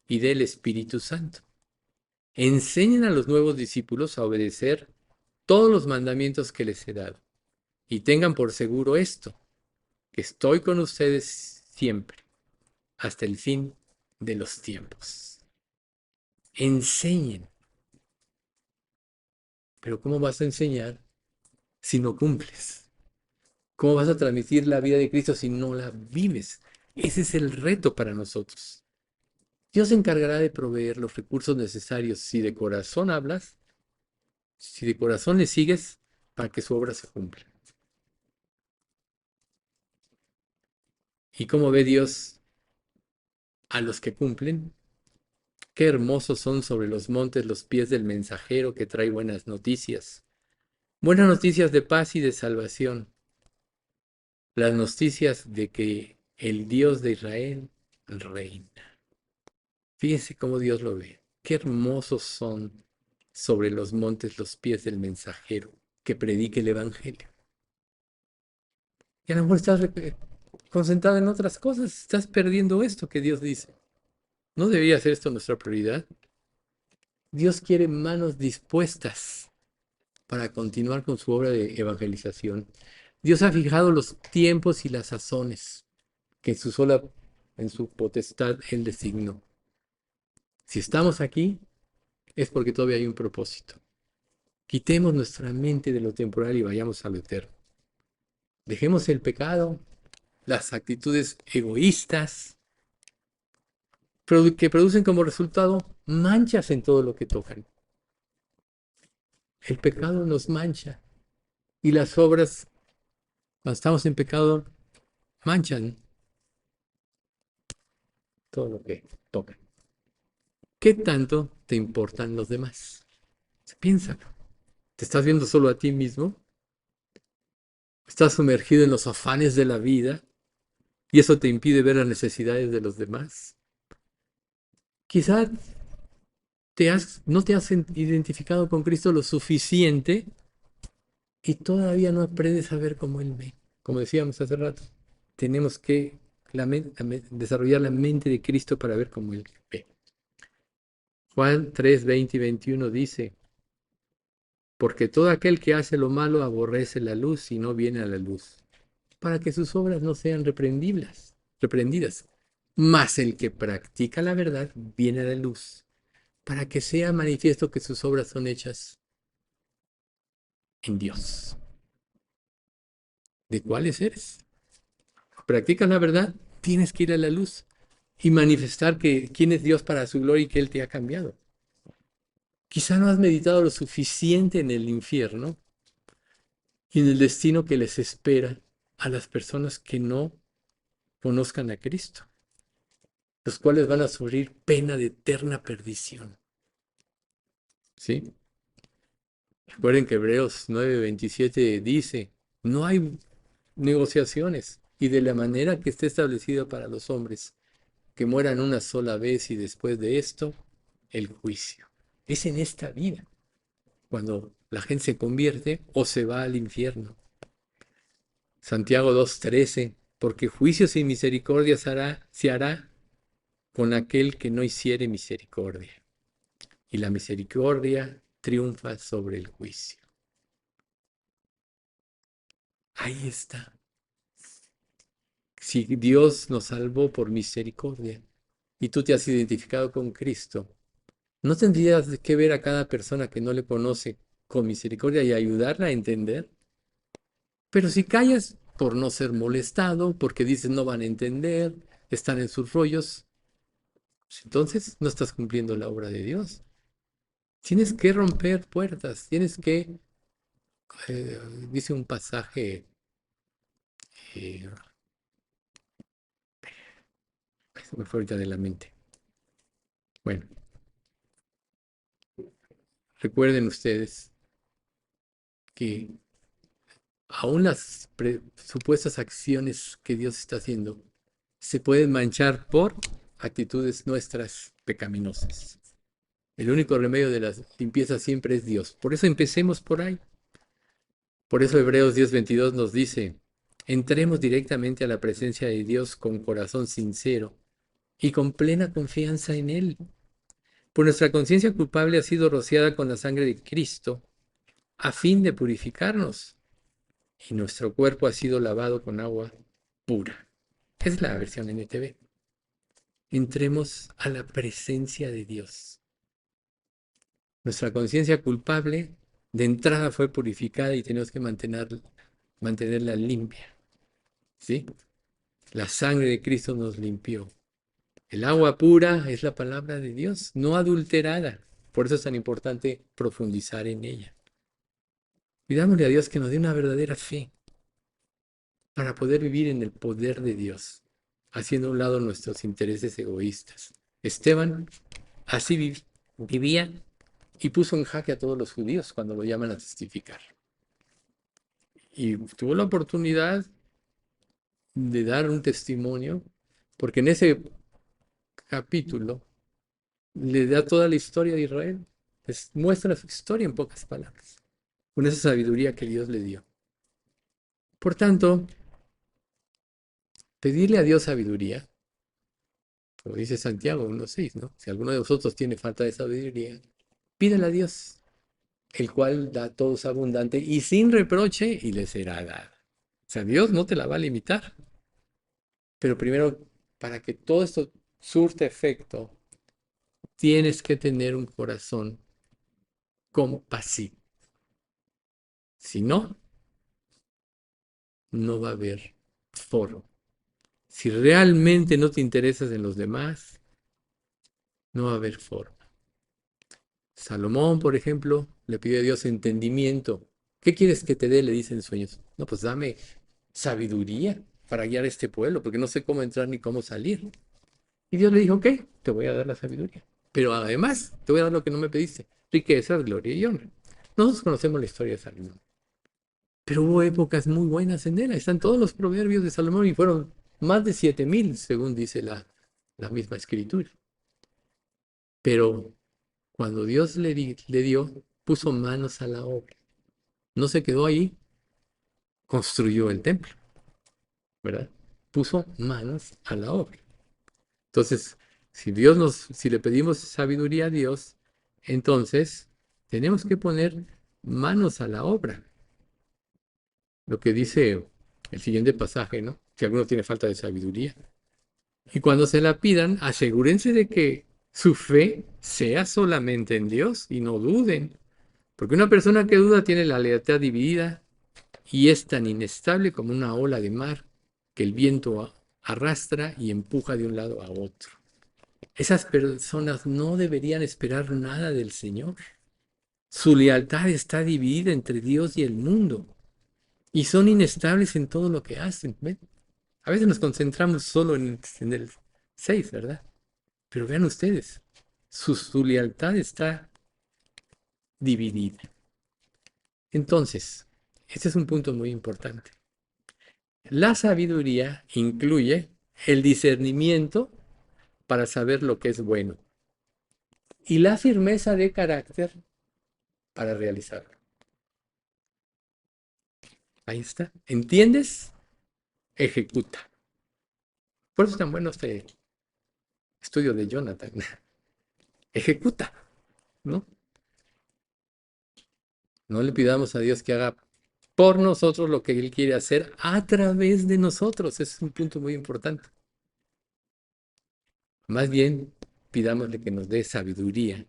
y del Espíritu Santo. Enseñen a los nuevos discípulos a obedecer todos los mandamientos que les he dado. Y tengan por seguro esto, que estoy con ustedes siempre, hasta el fin de los tiempos. Enseñen. Pero ¿cómo vas a enseñar si no cumples? ¿Cómo vas a transmitir la vida de Cristo si no la vives? Ese es el reto para nosotros. Dios se encargará de proveer los recursos necesarios si de corazón hablas, si de corazón le sigues, para que su obra se cumpla. ¿Y cómo ve Dios a los que cumplen? Qué hermosos son sobre los montes los pies del mensajero que trae buenas noticias. Buenas noticias de paz y de salvación. Las noticias de que el Dios de Israel reina. Fíjense cómo Dios lo ve. Qué hermosos son sobre los montes los pies del mensajero que predique el Evangelio. Y a lo mejor estás concentrado en otras cosas, estás perdiendo esto que Dios dice. ¿No debería ser esto nuestra prioridad? Dios quiere manos dispuestas para continuar con su obra de evangelización. Dios ha fijado los tiempos y las sazones que en su potestad Él designó. Si estamos aquí, es porque todavía hay un propósito. Quitemos nuestra mente de lo temporal y vayamos a lo eterno. Dejemos el pecado, las actitudes egoístas, que producen como resultado manchas en todo lo que tocan. El pecado nos mancha y las obras, cuando estamos en pecado, manchan todo lo que tocan. ¿Qué tanto te importan los demás? Piénsalo. ¿Te estás viendo solo a ti mismo? ¿Estás sumergido en los afanes de la vida y eso te impide ver las necesidades de los demás? Quizá no te has identificado con Cristo lo suficiente y todavía no aprendes a ver cómo Él ve. Como decíamos hace rato, tenemos que desarrollar la mente de Cristo para ver cómo Él ve. Juan 3, 20 y 21 dice, porque todo aquel que hace lo malo aborrece la luz y no viene a la luz, para que sus obras no sean reprendidas. Mas el que practica la verdad viene a la luz, para que sea manifiesto que sus obras son hechas en Dios. ¿De cuáles eres? ¿Practicas la verdad? Tienes que ir a la luz y manifestar quién es Dios para su gloria y que Él te ha cambiado. Quizá no has meditado lo suficiente en el infierno y en el destino que les espera a las personas que no conozcan a Cristo, los cuales van a sufrir pena de eterna perdición. ¿Sí? Recuerden que Hebreos 9:27 dice, no hay negociaciones y de la manera que esté establecido para los hombres, que mueran una sola vez y después de esto, el juicio. Es en esta vida, cuando la gente se convierte o se va al infierno. Santiago 2:13, porque juicio sin misericordia se hará con aquel que no hiciere misericordia. Y la misericordia triunfa sobre el juicio. Ahí está. Si Dios nos salvó por misericordia y tú te has identificado con Cristo, ¿no tendrías que ver a cada persona que no le conoce con misericordia y ayudarla a entender? Pero si callas por no ser molestado, porque dices no van a entender, están en sus rollos, pues entonces no estás cumpliendo la obra de Dios. Tienes que romper puertas, tienes que, eh, dice un pasaje, eh, se me fue ahorita de la mente. Bueno, recuerden ustedes que aún las supuestas acciones que Dios está haciendo se pueden manchar por actitudes nuestras pecaminosas. El único remedio de la limpieza siempre es Dios. Por eso empecemos por ahí. Por eso Hebreos 10:22 nos dice, entremos directamente a la presencia de Dios con corazón sincero y con plena confianza en Él. Pues nuestra conciencia culpable ha sido rociada con la sangre de Cristo a fin de purificarnos y nuestro cuerpo ha sido lavado con agua pura. Es la versión NTV. Entremos a la presencia de Dios. Nuestra conciencia culpable de entrada fue purificada y tenemos que mantenerla limpia. ¿Sí? La sangre de Cristo nos limpió. El agua pura es la palabra de Dios, no adulterada. Por eso es tan importante profundizar en ella. Pidámosle a Dios que nos dé una verdadera fe para poder vivir en el poder de Dios, haciendo a un lado nuestros intereses egoístas. Esteban así vivía y puso en jaque a todos los judíos cuando lo llaman a testificar. Y tuvo la oportunidad de dar un testimonio, porque en ese capítulo le da toda la historia de Israel, les muestra su historia en pocas palabras, con esa sabiduría que Dios le dio. Por tanto, pedirle a Dios sabiduría, como dice Santiago 1:6, ¿no? Si alguno de vosotros tiene falta de sabiduría, pídele a Dios, el cual da a todos abundante y sin reproche y le será dada. O sea, Dios no te la va a limitar. Pero primero, para que todo esto surte efecto, tienes que tener un corazón compasivo. Si no, no va a haber foro. Si realmente no te interesas en los demás, no va a haber forma. Salomón, por ejemplo, le pidió a Dios entendimiento. ¿Qué quieres que te dé? Le dicen sueños. No, pues dame sabiduría para guiar a este pueblo, porque no sé cómo entrar ni cómo salir. Y Dios le dijo, ok, te voy a dar la sabiduría. Pero además, te voy a dar lo que no me pediste. Riquezas, gloria y honra. Nosotros conocemos la historia de Salomón. Pero hubo épocas muy buenas en él. Ahí están todos los proverbios de Salomón y fueron más de 7,000, según dice la misma escritura. Pero cuando Dios le dio, puso manos a la obra. No se quedó ahí, construyó el templo, ¿verdad? Puso manos a la obra. Entonces, si le pedimos sabiduría a Dios, entonces tenemos que poner manos a la obra. Lo que dice el siguiente pasaje, ¿no? Si alguno tiene falta de sabiduría. Y cuando se la pidan, asegúrense de que su fe sea solamente en Dios y no duden. Porque una persona que duda tiene la lealtad dividida y es tan inestable como una ola de mar que el viento arrastra y empuja de un lado a otro. Esas personas no deberían esperar nada del Señor. Su lealtad está dividida entre Dios y el mundo y son inestables en todo lo que hacen. ¿Ven? A veces nos concentramos solo en el 6, ¿verdad? Pero vean ustedes, su lealtad está dividida. Entonces, este es un punto muy importante. La sabiduría incluye el discernimiento para saber lo que es bueno y la firmeza de carácter para realizarlo. Ahí está. ¿Entiendes? Ejecuta. Por eso es tan bueno este estudio de Jonathan. Ejecuta, ¿no? No le pidamos a Dios que haga por nosotros lo que Él quiere hacer a través de nosotros. Ese es un punto muy importante. Más bien, pidámosle que nos dé sabiduría.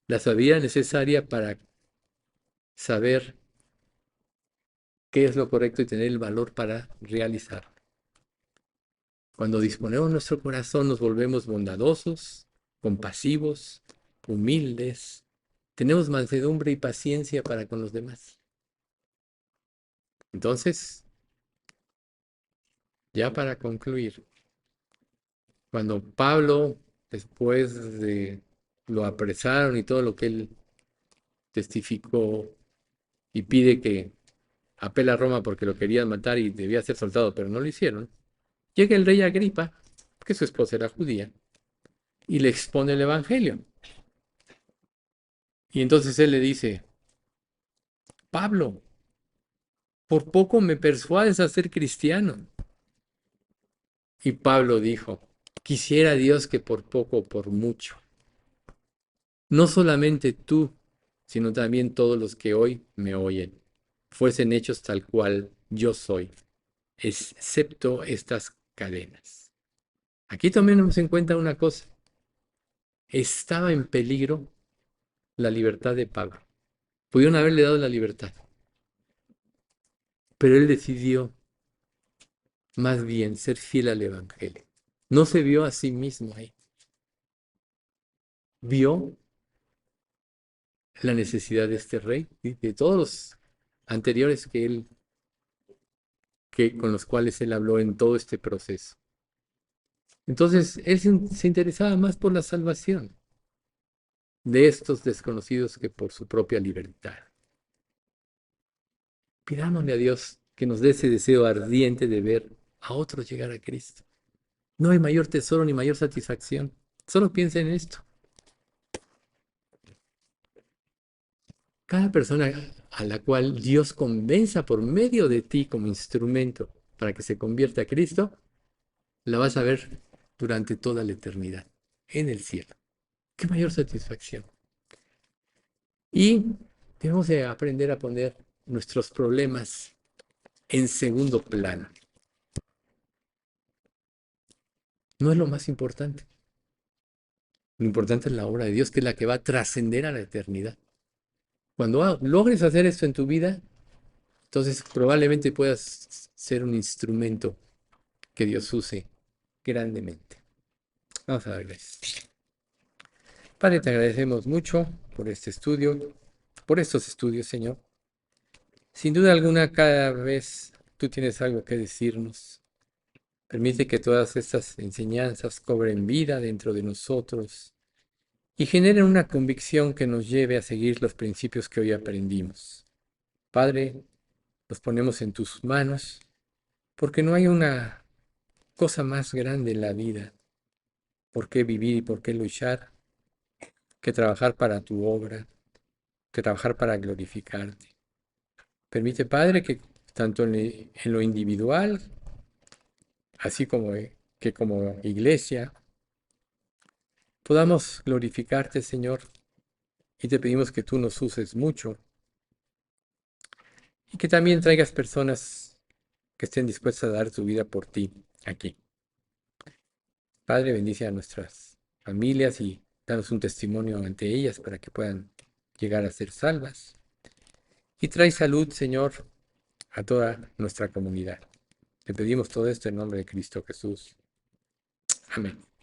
La sabiduría necesaria para saber qué es lo correcto y tener el valor para realizarlo. Cuando disponemos nuestro corazón, nos volvemos bondadosos, compasivos, humildes, tenemos mansedumbre y paciencia para con los demás. Entonces, ya para concluir, cuando Pablo, después de lo apresaron y todo lo que él testificó y pide que apela a Roma porque lo querían matar y debía ser soltado, pero no lo hicieron, llega el rey Agripa, que su esposa era judía, y le expone el Evangelio. Y entonces él le dice, Pablo, por poco me persuades a ser cristiano. Y Pablo dijo, quisiera Dios que por poco o por mucho, no solamente tú, sino también todos los que hoy me oyen, fuesen hechos tal cual yo soy, excepto estas cadenas. Aquí tomemos en cuenta una cosa, estaba en peligro la libertad de Pablo. Pudieron haberle dado la libertad, pero él decidió más bien ser fiel al Evangelio. No se vio a sí mismo ahí. Vio la necesidad de este rey y de todos los anteriores con los cuales él habló en todo este proceso. Entonces, él se interesaba más por la salvación de estos desconocidos que por su propia libertad. Pidámosle a Dios que nos dé ese deseo ardiente de ver a otros llegar a Cristo. No hay mayor tesoro ni mayor satisfacción. Solo piensa en esto. Cada persona a la cual Dios convenza por medio de ti como instrumento para que se convierta a Cristo, la vas a ver durante toda la eternidad, en el cielo. ¡Qué mayor satisfacción! Y debemos de aprender a poner nuestros problemas en segundo plano. No es lo más importante. Lo importante es la obra de Dios, que es la que va a trascender a la eternidad. Cuando logres hacer esto en tu vida, entonces probablemente puedas ser un instrumento que Dios use grandemente. Vamos a dar gracias. Padre, te agradecemos mucho por este estudio, por estos estudios, Señor. Sin duda alguna, cada vez tú tienes algo que decirnos. Permite que todas estas enseñanzas cobren vida dentro de nosotros y generen una convicción que nos lleve a seguir los principios que hoy aprendimos. Padre, los ponemos en tus manos porque no hay una cosa más grande en la vida por qué vivir y por qué luchar que trabajar para tu obra, que trabajar para glorificarte. Permite, Padre, que tanto en lo individual, así como que como iglesia, podamos glorificarte, Señor, y te pedimos que tú nos uses mucho y que también traigas personas que estén dispuestas a dar tu vida por ti aquí. Padre, bendice a nuestras familias y danos un testimonio ante ellas para que puedan llegar a ser salvas. Y trae salud, Señor, a toda nuestra comunidad. Te pedimos todo esto en nombre de Cristo Jesús. Amén.